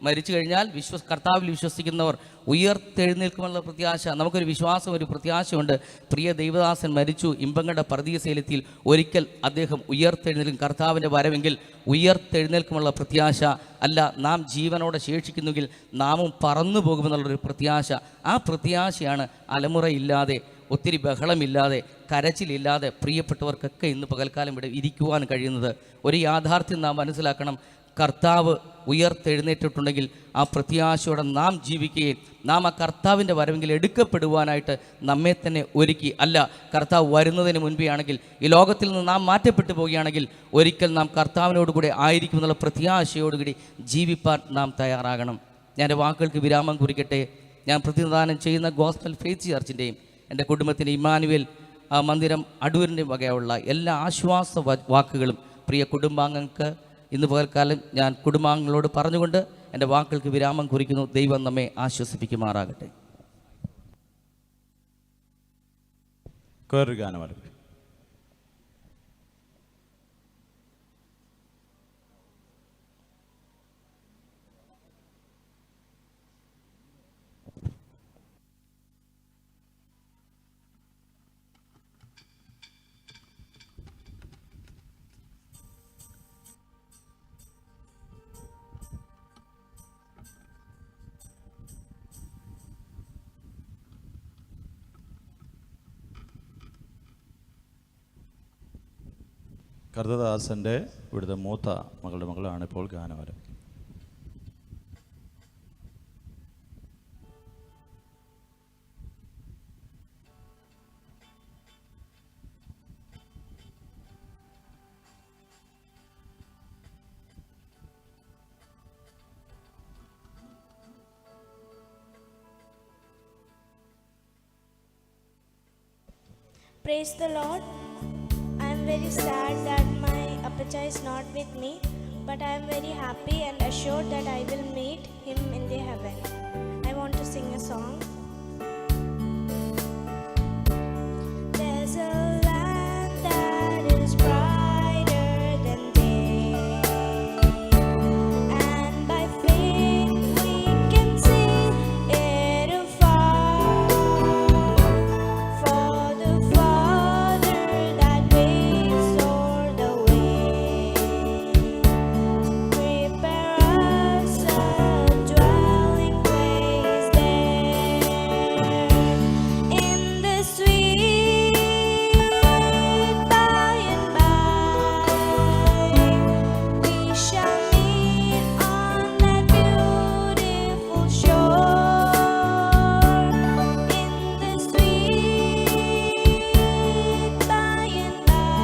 മരിച്ചു കഴിഞ്ഞാൽ കർത്താവിൽ വിശ്വസിക്കുന്നവർ ഉയർത്തെഴുന്നേൽക്കുമെന്നുള്ള പ്രത്യാശ, നമുക്കൊരു വിശ്വാസം, ഒരു പ്രത്യാശയുണ്ട്. പ്രിയ ദൈവദാസൻ മരിച്ചു, ഇമ്പങ്ങളുടെ പറുദീസയിലെത്തി, ഒരിക്കൽ അദ്ദേഹം ഉയർത്തെഴുന്നേൽക്കും. കർത്താവിൻ്റെ വരവെങ്കിൽ ഉയർത്തെഴുന്നേൽക്കുമുള്ള പ്രത്യാശ അല്ല, നാം ജീവനോടെ ശേഷിക്കുന്നെങ്കിൽ നാമും പറന്നു പോകുമെന്നുള്ളൊരു പ്രത്യാശ. ആ പ്രത്യാശയാണ് അലമുറയില്ലാതെ, ഒത്തിരി ബഹളമില്ലാതെ, കരച്ചിലില്ലാതെ പ്രിയപ്പെട്ടവർക്കൊക്കെ ഇന്ന് പകൽക്കാലം ഇവിടെ ഇരിക്കുവാൻ കഴിയുന്നത്. ഒരു യാഥാർത്ഥ്യം നാം മനസ്സിലാക്കണം, കർത്താവ് ഉയർത്തെഴുന്നേറ്റിട്ടുണ്ടെങ്കിൽ ആ പ്രത്യാശയോടെ നാം ജീവിക്കുകയും നാം ആ കർത്താവിൻ്റെ വരവെങ്കിൽ എടുക്കപ്പെടുവാനായിട്ട് നമ്മെ തന്നെ ഒരുക്കി. അല്ല, കർത്താവ് വരുന്നതിന് മുൻപേ ആണെങ്കിൽ, ഈ ലോകത്തിൽ നിന്ന് നാം മാറ്റപ്പെട്ടു പോവുകയാണെങ്കിൽ ഒരിക്കൽ നാം കർത്താവിനോടുകൂടി ആയിരിക്കുമെന്നുള്ള പ്രത്യാശയോടുകൂടി ജീവിപ്പാൻ നാം തയ്യാറാകണം. ഞാൻ എൻ്റെ വാക്കുകൾക്ക് വിരാമം കുറിക്കട്ടെ. ഞാൻ പ്രതിനിധാനം ചെയ്യുന്ന ഗോസ്പൽ ഫെയ്ത്ത് ചർച്ചിൻ്റെയും എൻ്റെ കുടുംബത്തിൻ്റെ ഇമ്മാനുവേൽ മന്ദിരം അടൂരിൻ്റെയും വകയുള്ള എല്ലാ ആശ്വാസ വാക്കുകളും പ്രിയ കുടുംബാംഗങ്ങൾക്ക് ഇന്ന് പകൽക്കാലം ഞാൻ കുടുംബാംഗങ്ങളോട് പറഞ്ഞുകൊണ്ട് എൻ്റെ വാക്കുകൾക്ക് വിരാമം കുറിക്കുന്നു. ദൈവം നമ്മെ ആശ്വസിപ്പിക്കുമാറാകട്ടെ. കർത്തദാസൻ്റെ ഇവിടുത്തെ മൂത്ത മകളുടെ മകളാണ് ഇപ്പോൾ ഗാനം ആരംഭിക്കുന്നത്. Praise the Lord. I am very sad that my Appacha is not with me, but I am very happy and assured that I will meet him in the heaven. I want to sing a song. There's a land that is brighter than day, and by faith we can see it afar. For the Father that waits o'er the way, prepare us a dwelling place there. In the sweet by and by, we shall meet on that beautiful shore. In the sweet by and by,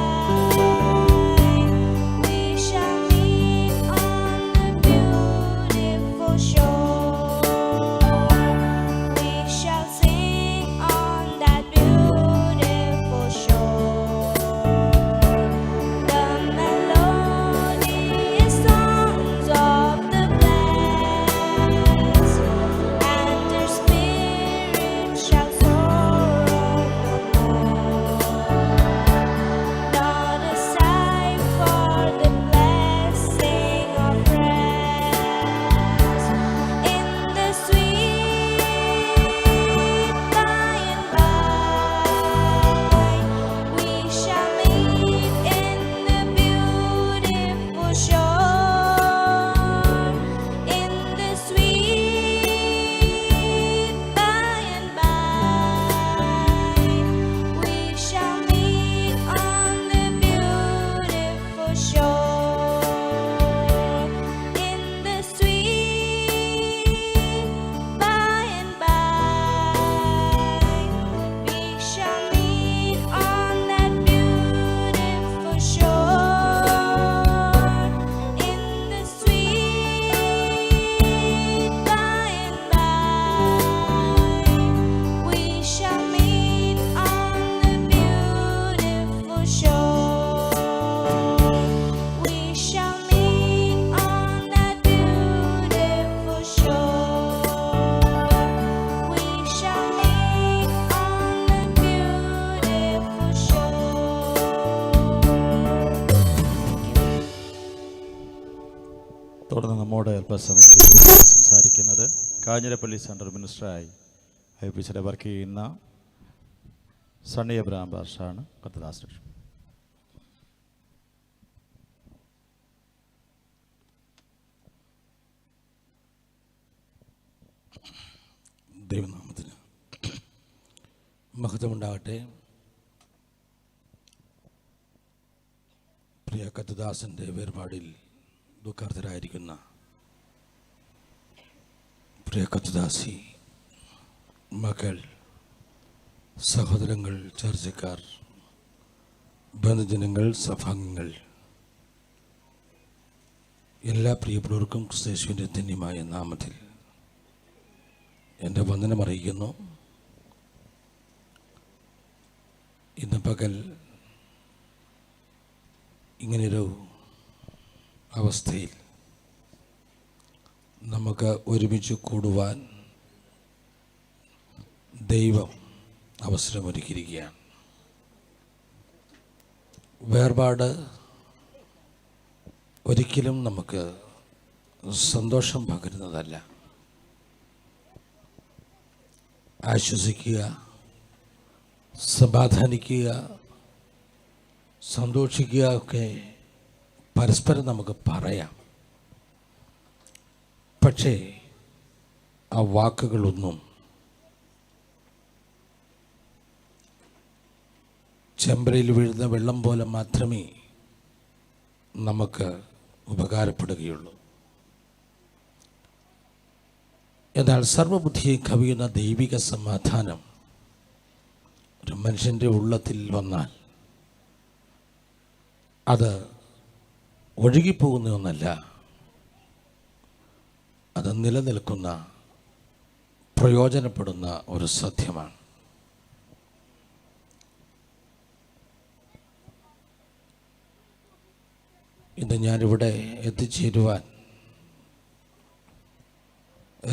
we shall meet on the beautiful shore. We shall sing on that beautiful shore the melodious songs of the blessed, and their spirits shall sorrow no more. Not a sigh for the blessing of rest. In the sweet by and by, we shall meet in the beautiful shore. In the sweet by and by, we shall meet on the beautiful shore. In the sweet by and by, we shall meet on that beautiful shore. In the sweet by and by, we shall meet on the beautiful shore. We shall meet on that beautiful shore. We shall meet on the beautiful shore. തുടർന്ന് നമ്മോട് അല്പസമയം ദൈവത്തോട് സംസാരിക്കുന്നത് കാഞ്ഞിരപ്പള്ളി സെൻട്രൽ മിനിസ്റ്ററായി ഐപിസിയുടെ വർക്ക് ചെയ്യുന്ന സണ്ണി എബ്രഹാം പാസ്റ്ററാണ്. കർത്തദാസൻ. ദൈവനാമത്തിന് മഹത്വമുണ്ടാകട്ടെ. പ്രിയ കർത്തദാസൻ്റെ വേർപാടിൽ ദുഃഖാർത്തരായിരിക്കുന്ന പ്രിയ കർത്തദാസി, മക്കൾ, സഹോദരങ്ങൾ, ചർച്ചക്കാർ, ബന്ധുജനങ്ങൾ, സഭാംഗങ്ങൾ, എല്ലാ പ്രിയപ്പെട്ടവർക്കും ക്രിസ്തയേശുവിൻ്റെ ധന്യമായ നാമത്തിൽ എൻ്റെ വന്ദനം അറിയിക്കുന്നു. ഇന്ന് പകൽ ഇങ്ങനൊരു അവസ്ഥയിൽ നമുക്ക് ഒരുമിച്ച് കൂടുവാൻ ദൈവം അവസരമൊരുക്കിയിരിക്കുകയാണ്. വേർപാട് ഒരിക്കലും നമുക്ക് സന്തോഷം പകരുന്നതല്ല. ആശ്വസിക്കുക, സമാധാനിക്കുക, സന്തോഷിക്കുക ഒക്കെ പരസ്പരം നമുക്ക് പറയാം. പക്ഷേ ആ വാക്കുകളൊന്നും ചെമ്പരയിൽ വീഴുന്ന വെള്ളം പോലെ മാത്രമേ നമുക്ക് ഉപകാരപ്പെടുകയുള്ളൂ. എന്നാൽ സർവബുദ്ധിയെ കവിയുന്ന ദൈവിക സമാധാനം ഒരു മനുഷ്യൻ്റെ ഉള്ളത്തിൽ വന്നാൽ അത് ഒഴുകിപ്പോകുന്ന ഒന്നല്ല, അത് നിലനിൽക്കുന്ന, പ്രയോജനപ്പെടുന്ന ഒരു സത്യമാണ്. ഇന്ന് ഞാനിവിടെ എത്തിച്ചേരുവാൻ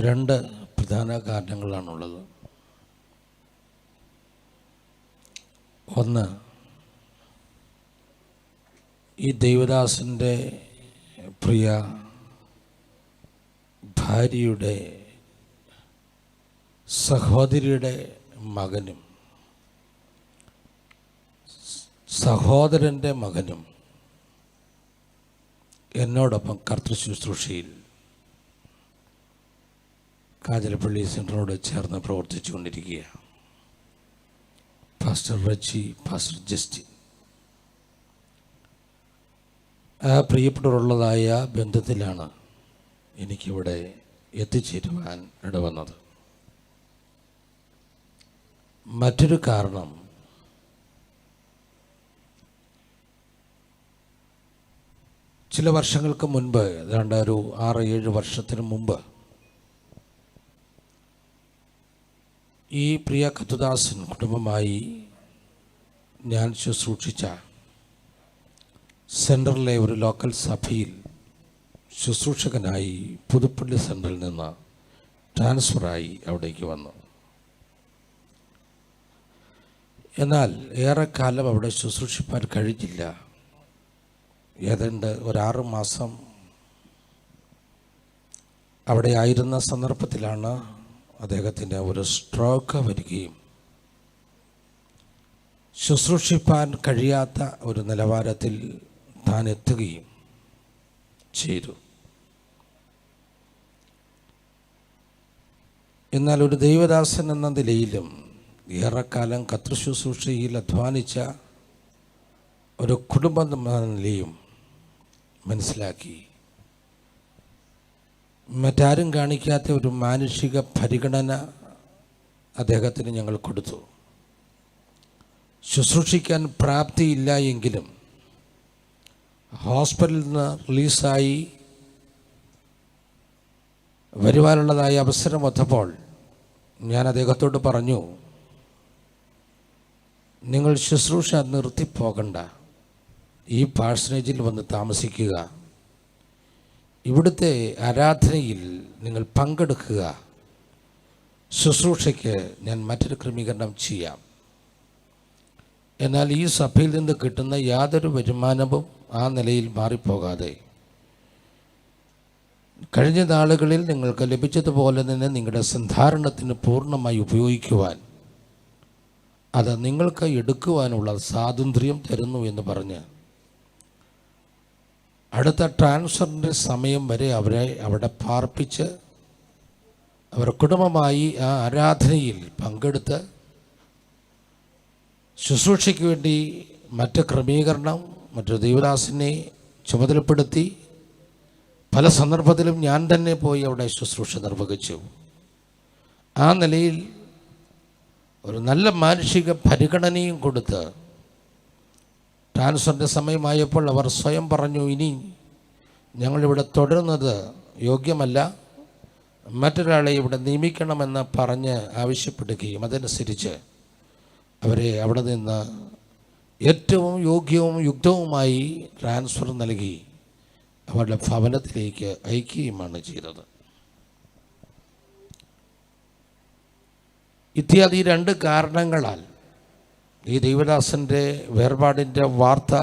രണ്ട് പ്രധാന കാരണങ്ങളാണുള്ളത്. ഒന്ന്, ഈ ദേവദാസൻ്റെ പ്രിയ ഭാര്യയുടെ സഹോദരിയുടെ മകനും സഹോദരൻ്റെ മകനും എന്നോടൊപ്പം കർത്തൃശുശ്രൂഷയിൽ കാഞ്ഞിരപ്പള്ളി സെൻറ്ററിനോട് ചേർന്ന് പ്രവർത്തിച്ചു കൊണ്ടിരിക്കുകയാണ്. Pastor Ritchie, pastor Justin. ആ പ്രിയപ്പെട്ടവരുള്ളതായ ബന്ധത്തിലാണ് എനിക്കിവിടെ എത്തിച്ചേരുവാൻ ഇടവന്നത്. മറ്റൊരു കാരണം, ചില വർഷങ്ങൾക്ക് മുൻപ്, ഏതാണ്ട് ഒരു 6-7 വർഷത്തിന് മുമ്പ്, ഈ പ്രിയ കത്തുദാസൻ കുടുംബമായി ഞാൻ ശുശ്രൂഷിച്ച സെൻറ്ററിലെ ഒരു ലോക്കൽ സഭയിൽ ശുശ്രൂഷകനായി പുതുപ്പള്ളി സെൻറ്ററിൽ നിന്ന് ട്രാൻസ്ഫറായി അവിടേക്ക് വന്നു. എന്നാൽ ഏറെക്കാലം അവിടെ ശുശ്രൂഷിപ്പാൻ കഴിഞ്ഞില്ല. ഏതാണ്ട് ഒരു 6 മാസം അവിടെ ആയിരുന്ന സന്ദർഭത്തിലാണ് അദ്ദേഹത്തിന് ഒരു സ്ട്രോക്ക് വരികയും ശുശ്രൂഷിപ്പാൻ കഴിയാത്ത ഒരു നിലവാരത്തിൽ താൻ എത്തുകയും ചെയ്തു. എന്നാൽ ഒരു ദൈവദാസൻ എന്ന നിലയിലും ഏറെക്കാലം കർത്തൃശുശ്രൂഷയിൽ അധ്വാനിച്ച ഒരു കുടുംബം എന്ന നിലയും മനസ്സിലാക്കി, മറ്റാരും കാണിക്കാത്ത ഒരു മാനുഷിക പരിഗണന അദ്ദേഹത്തിന് ഞങ്ങൾ കൊടുത്തു. ശുശ്രൂഷിക്കാൻ പ്രാപ്തിയില്ല എങ്കിലും ഹോസ്പിറ്റലിൽ നിന്ന് റിലീസായി വരുവാനുള്ളതായ അവസരം വന്നപ്പോൾ ഞാൻ അദ്ദേഹത്തോട് പറഞ്ഞു, നിങ്ങൾ ശുശ്രൂഷ നിർത്തിപ്പോകണ്ട, ഈ പാഴ്സനേജിൽ വന്ന് താമസിക്കുക, ഇവിടുത്തെ ആരാധനയിൽ നിങ്ങൾ പങ്കെടുക്കുക, ശുശ്രൂഷയ്ക്ക് ഞാൻ മറ്റൊരു ക്രമീകരണം ചെയ്യാം. എന്നാൽ ഈ സഭയിൽ നിന്ന് കിട്ടുന്ന യാതൊരു വരുമാനവും ആ നിലയിൽ മാറിപ്പോകാതെ കഴിഞ്ഞ നാളുകളിൽ നിങ്ങൾക്ക് ലഭിച്ചതുപോലെ തന്നെ നിങ്ങളുടെ സന്ധാരണത്തിന് പൂർണ്ണമായി ഉപയോഗിക്കുവാൻ, അത് നിങ്ങൾക്ക് എടുക്കുവാനുള്ള സ്വാതന്ത്ര്യം തരുന്നു എന്ന് പറഞ്ഞ് അടുത്ത ട്രാൻസ്ഫറിൻ്റെ സമയം വരെ അവരെ അവിടെ പാർപ്പിച്ച് അവർ കുടുംബമായി ആ ആരാധനയിൽ പങ്കെടുത്ത് ശുശ്രൂഷയ്ക്ക് വേണ്ടി മറ്റ് ക്രമീകരണം മറ്റൊരു ദൈവദാസനെ ചുമതലപ്പെടുത്തി പല സന്ദർഭത്തിലും ഞാൻ തന്നെ പോയി അവിടെ ശുശ്രൂഷ നിർവഹിച്ചു. ആ നിലയിൽ ഒരു നല്ല മാനുഷിക പരിഗണനയും കൊടുത്ത് ട്രാൻസ്ഫറിൻ്റെ സമയമായപ്പോൾ അവർ സ്വയം പറഞ്ഞു, ഇനി ഞങ്ങളിവിടെ തുടരുന്നത് യോഗ്യമല്ല, മറ്റൊരാളെ ഇവിടെ നിയമിക്കണമെന്ന് പറഞ്ഞ് ആവശ്യപ്പെടുകയും അതനുസരിച്ച് അവരെ അവിടെ നിന്ന് ഏറ്റവും യോഗ്യവും യുക്തവുമായി ട്രാൻസ്ഫർ നൽകി അവരുടെ ഭവനത്തിലേക്ക് അയക്കുകയുമാണ് ചെയ്തത്. ഇത്യാദി 2 കാരണങ്ങളാൽ ഈ ദൈവദാസൻ്റെ വേർപാടിൻ്റെ വാർത്ത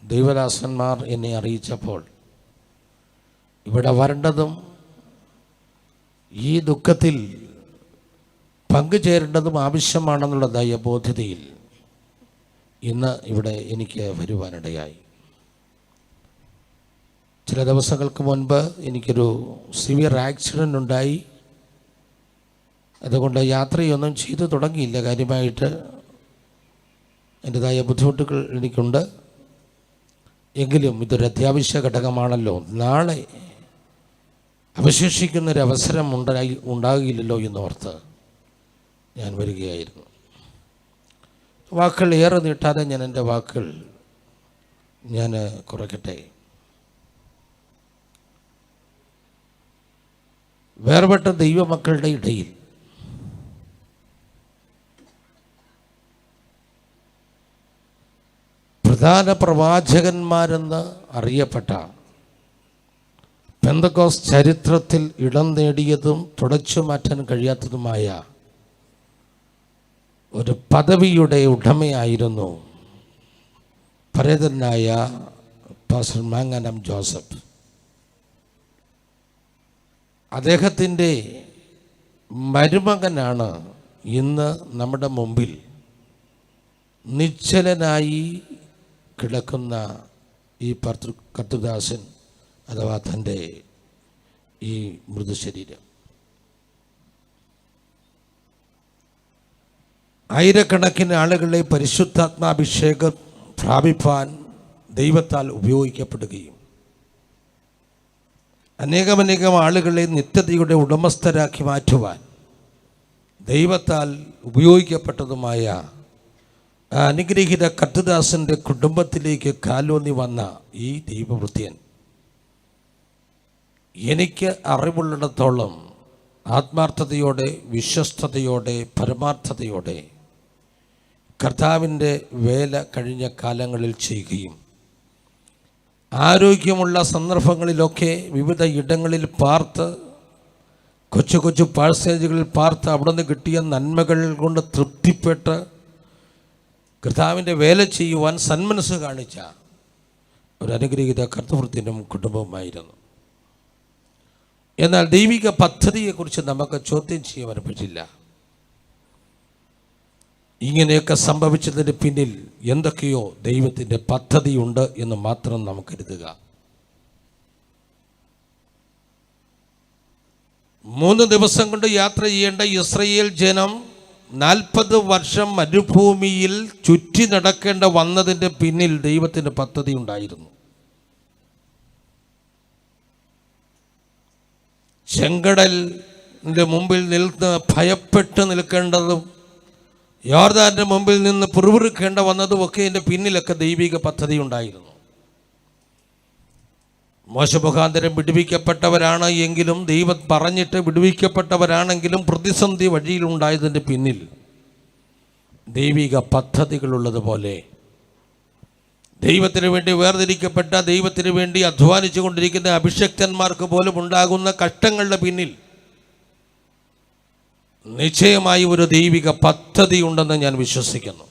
ദൈവദാസന്മാർ എന്നെ അറിയിച്ചപ്പോൾ ഇവിടെ വരേണ്ടതും ഈ ദുഃഖത്തിൽ പങ്കുചേരേണ്ടതും ആവശ്യമാണെന്നുള്ളതായ ബോധ്യതയിൽ ഇന്ന് ഇവിടെ എനിക്ക് വരുവാനിടയായി. ചില ദിവസങ്ങൾക്ക് മുൻപ് എനിക്കൊരു സിവിയർ ആക്സിഡൻ്റ് ഉണ്ടായി. അതുകൊണ്ട് യാത്രയൊന്നും ചെയ്തു തുടങ്ങിയില്ല. കാര്യമായിട്ട് എൻ്റെതായ ബുദ്ധിമുട്ടുകൾ എനിക്കുണ്ട്. എങ്കിലും ഇതൊരു അത്യാവശ്യ ഘടകമാണല്ലോ, നാളെ അവശേഷിക്കുന്നൊരവസരം ഉണ്ടാകില്ലല്ലോ എന്നോർത്ത് ഞാൻ വരികയായിരുന്നു. വാക്കുകൾ ഏറെ നീട്ടാതെ ഞാൻ എൻ്റെ വാക്കുകൾ ഞാൻ കുറയ്ക്കട്ടെ. വേർപെട്ട ദൈവമക്കളുടെ ഇടയിൽ പ്രധാന പ്രവാചകന്മാരെന്ന് അറിയപ്പെട്ട പെന്തക്കോസ്ത് ചരിത്രത്തിൽ ഇടം നേടിയതും തുടച്ചു മാറ്റാൻ കഴിയാത്തതുമായ ഒരു പദവിയുടെ ഉടമയായിരുന്നു പരേതനായ പാസ്റ്റർ മാങ്ങാനം ജോസഫ്. അദ്ദേഹത്തിൻ്റെ മരുമകനാണ് ഇന്ന് നമ്മുടെ മുമ്പിൽ നിശ്ചലനായി കിടക്കുന്ന ഈ കർത്തൃദാസൻ അഥവാ തൻ്റെ ഈ മൃതശരീരം. ആയിരക്കണക്കിന് ആളുകളെ പരിശുദ്ധാത്മാഭിഷേകം പ്രാപിപ്പാൻ ദൈവത്താൽ ഉപയോഗിക്കപ്പെടുകയും അനേകമനേകം ആളുകളെ നിത്യതയുടെ ഉടമസ്ഥരാക്കി മാറ്റുവാൻ ദൈവത്താൽ ഉപയോഗിക്കപ്പെട്ടതുമായ അനുഗ്രഹീത കർത്തൃദാസൻ്റെ കുടുംബത്തിലേക്ക് കാലൂന്നി വന്ന ഈ ദൈവവൃത്യൻ എനിക്ക് അറിവുള്ളിടത്തോളം ആത്മാർത്ഥതയോടെ, വിശ്വസ്തയോടെ, പരമാർത്ഥതയോടെ കർത്താവിൻ്റെ വേല കഴിഞ്ഞ കാലങ്ങളിൽ ചെയ്യുകയും ആരോഗ്യമുള്ള സന്ദർഭങ്ങളിലൊക്കെ വിവിധ ഇടങ്ങളിൽ പാർത്ത്, കൊച്ചു കൊച്ചു പാഴ്സേജുകളിൽ പാർത്ത് അവിടെ നിന്ന് കിട്ടിയ നന്മകൾ കൊണ്ട് തൃപ്തിപ്പെട്ട് കർത്താവിൻ്റെ വേല ചെയ്യുവാൻ സന്മനസ് കാണിച്ച ഒരു അനുഗ്രഹീത കർത്തൃവൃത്തിനും കുടുംബവുമായിരുന്നു. എന്നാൽ ദൈവിക പദ്ധതിയെക്കുറിച്ച് നമുക്ക് ചോദ്യം ചെയ്യാൻ പറ്റില്ല. ഇങ്ങനെയൊക്കെ സംഭവിച്ചതിന് പിന്നിൽ എന്തൊക്കെയോ ദൈവത്തിൻ്റെ പദ്ധതിയുണ്ട് എന്ന് മാത്രം നമുക്ക് കരുതുക. 3 ദിവസം കൊണ്ട് യാത്ര ചെയ്യേണ്ട ഇസ്രയേൽ ജനം 40 വർഷം മരുഭൂമിയിൽ ചുറ്റി നടക്കേണ്ട വന്നതിൻ്റെ പിന്നിൽ ദൈവത്തിൻ്റെ പദ്ധതി ഉണ്ടായിരുന്നു. ചെങ്കടലിൻ്റെ മുമ്പിൽ നിന്ന് ഭയപ്പെട്ട് നിൽക്കേണ്ടതും യോർദാൻ്റെ മുമ്പിൽ നിന്ന് പുറകുറുക്കേണ്ട വന്നതും ഒക്കെ ഇതിൻ്റെ പിന്നിലൊക്കെ ദൈവിക പദ്ധതി ഉണ്ടായിരുന്നു. മോശ മുഖാന്തരം വിടുവിക്കപ്പെട്ടവരാണ് എങ്കിലും, ദൈവം പറഞ്ഞിട്ട് വിടുവിക്കപ്പെട്ടവരാണെങ്കിലും പ്രതിസന്ധി വഴിയിലുണ്ടായതിൻ്റെ പിന്നിൽ ദൈവിക പദ്ധതികളുള്ളതുപോലെ ദൈവത്തിന് വേണ്ടി വേർതിരിക്കപ്പെട്ട, ദൈവത്തിന് വേണ്ടി അധ്വാനിച്ചു കൊണ്ടിരിക്കുന്ന അഭിഷക്തന്മാർക്ക് പോലും ഉണ്ടാകുന്ന കഷ്ടങ്ങളുടെ പിന്നിൽ നിശ്ചയമായി ഒരു ദൈവിക പദ്ധതി ഉണ്ടെന്ന് ഞാൻ വിശ്വസിക്കുന്നു.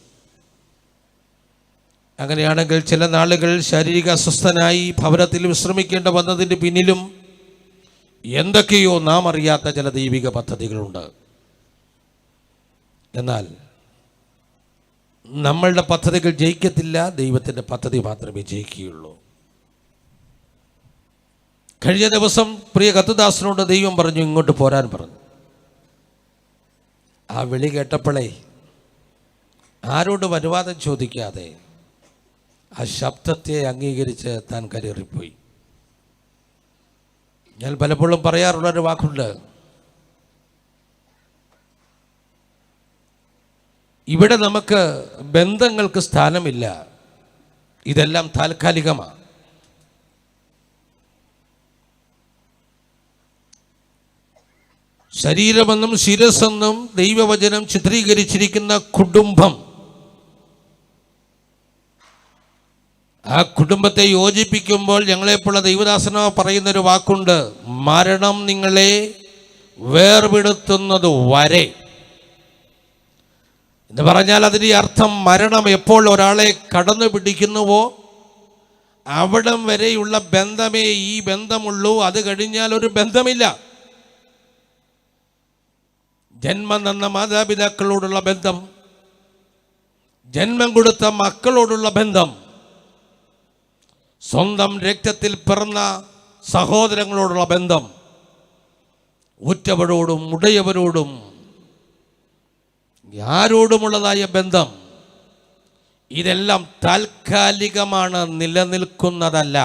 അങ്ങനെയാണെങ്കിൽ ചില നാളുകൾ ശാരീരിക അസ്വസ്ഥനായി ഭവനത്തിൽ വിശ്രമിക്കേണ്ട വന്നതിൻ്റെ പിന്നിലും എന്തൊക്കെയോ നാം അറിയാത്ത ചില ദൈവിക പദ്ധതികളുണ്ട്. എന്നാൽ നമ്മളുടെ പദ്ധതികൾ ജയിക്കത്തില്ല, ദൈവത്തിൻ്റെ പദ്ധതി മാത്രമേ ജയിക്കുകയുള്ളൂ. കഴിഞ്ഞ ദിവസം പ്രിയ കർത്തൃദാസനോട് ദൈവം പറഞ്ഞു, ഇങ്ങോട്ട് പോരാൻ പറഞ്ഞു. ആ വിളി കേട്ടപ്പോഴേ ആരോടും അനുവാദം ചോദിക്കാതെ ആ ശബ്ദത്തെ അംഗീകരിച്ച് താൻ കരേറിപ്പോയി. ഞാൻ പലപ്പോഴും പറയാറുള്ളൊരു വാക്കുണ്ട്, ഇവിടെ നമുക്ക് ബന്ധങ്ങൾക്ക് സ്ഥാനമില്ല, ഇതെല്ലാം താൽക്കാലികമാണ്. ശരീരമെന്നും ശിരസ്സെന്നും ദൈവവചനം ചിത്രീകരിച്ചിരിക്കുന്ന കുടുംബം, ആ കുടുംബത്തെ യോജിപ്പിക്കുമ്പോൾ ഞങ്ങളെപ്പോലുള്ള ദൈവദാസനോ പറയുന്നൊരു വാക്കുണ്ട്, മരണം നിങ്ങളെ വേർപെടുത്തുന്നത് വരെ എന്ന് പറഞ്ഞാൽ അതിൻ്റെ അർത്ഥം മരണം എപ്പോൾ ഒരാളെ കടന്നു പിടിക്കുന്നുവോ അവിടം വരെയുള്ള ബന്ധമേ ഈ ബന്ധമുള്ളൂ, അത് കഴിഞ്ഞാൽ ഒരു ബന്ധമില്ല. ജന്മം തന്ന മാതാപിതാക്കളോടുള്ള ബന്ധം, ജന്മം കൊടുത്ത മക്കളോടുള്ള ബന്ധം, സ്വന്തം രക്തത്തിൽ പിറന്ന സഹോദരങ്ങളോടുള്ള ബന്ധം, ഉറ്റവരോടും ഉടയവരോടും ആരോടുമുള്ളതായ ബന്ധം, ഇതെല്ലാം താൽക്കാലികമാണ്, നിലനിൽക്കുന്നതല്ല.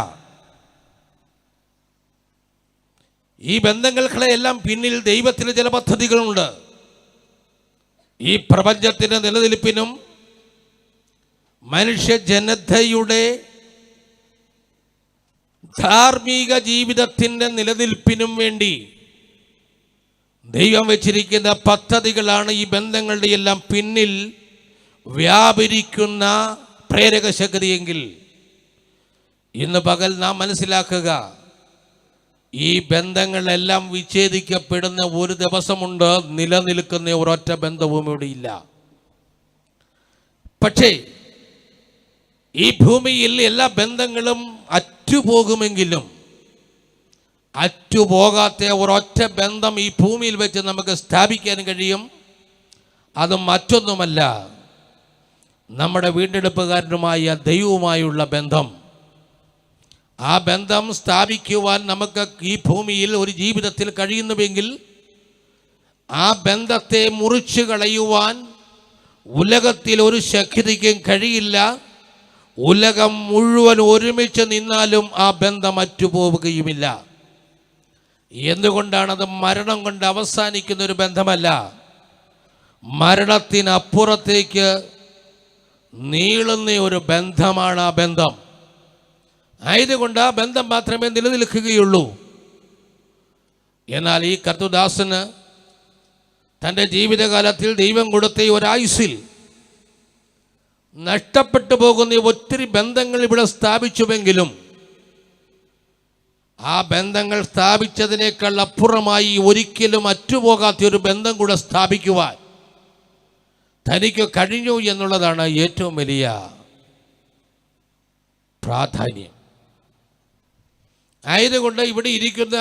ഈ ബന്ധങ്ങൾക്കെല്ലാം പിന്നിൽ ദൈവത്തിന് ചില പദ്ധതികളുണ്ട്. ഈ പ്രപഞ്ചത്തിൻ്റെ നിലനിൽപ്പിനും മനുഷ്യ ജനതയുടെ ധാർമ്മിക ജീവിതത്തിൻ്റെ നിലനിൽപ്പിനും വേണ്ടി ദൈവം വെച്ചിരിക്കുന്ന പദ്ധതികളാണ് ഈ ബന്ധങ്ങളുടെ എല്ലാം പിന്നിൽ വ്യാപരിക്കുന്ന പ്രേരക ശക്തിയെങ്കിൽ ഇന്ന് പകൽ നാം മനസ്സിലാക്കുക, ഈ ബന്ധങ്ങളെല്ലാം വിച്ഛേദിക്കപ്പെടുന്ന ഒരു ദിവസമുണ്ട്. നിലനിൽക്കുന്ന ഒരൊറ്റ ബന്ധവും ഇവിടെ ഇല്ല. പക്ഷേ ഈ ഭൂമിയിൽ എല്ലാ ബന്ധങ്ങളും അറ്റുപോകുമെങ്കിലും അറ്റുപോകാത്ത ഒരൊറ്റ ബന്ധം ഈ ഭൂമിയിൽ വെച്ച് നമുക്ക് സ്ഥാപിക്കാൻ കഴിയും. അത് മറ്റൊന്നുമല്ല, നമ്മുടെ വീണ്ടെടുപ്പുകാരനുമായ ദൈവവുമായുള്ള ബന്ധം. ആ ബന്ധം സ്ഥാപിക്കുവാൻ നമുക്ക് ഈ ഭൂമിയിൽ ഒരു ജീവിതത്തിൽ കഴിയുന്നുവെങ്കിൽ ആ ബന്ധത്തെ മുറിച്ചു കളയുവാൻ ഉലകത്തിൽ ഒരു ശക്തിക്കും കഴിയില്ല. ഉലകം മുഴുവൻ ഒരുമിച്ച് നിന്നാലും ആ ബന്ധം അറ്റുപോവുകയുമില്ല. എന്തുകൊണ്ടാണത്? മരണം കൊണ്ട് അവസാനിക്കുന്ന ഒരു ബന്ധമല്ല, മരണത്തിനപ്പുറത്തേക്ക് നീളുന്ന ഒരു ബന്ധമാണ് ആ ബന്ധം. ആയതുകൊണ്ട് ആ ബന്ധം മാത്രമേ നിലനിൽക്കുകയുള്ളൂ. എന്നാൽ ഈ കർത്തൃദാസന് തൻ്റെ ജീവിതകാലത്തിൽ ദൈവം കൊടുത്ത ഒരായുസ്സിൽ നഷ്ടപ്പെട്ടു പോകുന്ന ഒത്തിരി ബന്ധങ്ങൾ ഇവിടെ സ്ഥാപിച്ചുവെങ്കിലും ആ ബന്ധങ്ങൾ സ്ഥാപിച്ചതിനേക്കാൾ അപ്പുറമായി ഒരിക്കലും അറ്റുപോകാത്ത ഒരു ബന്ധം കൂടെ സ്ഥാപിക്കുവാൻ തനിക്ക് കഴിഞ്ഞു എന്നുള്ളതാണ് ഏറ്റവും വലിയ പ്രാധാന്യം. ആയതുകൊണ്ട് ഇവിടെ ഇരിക്കുന്ന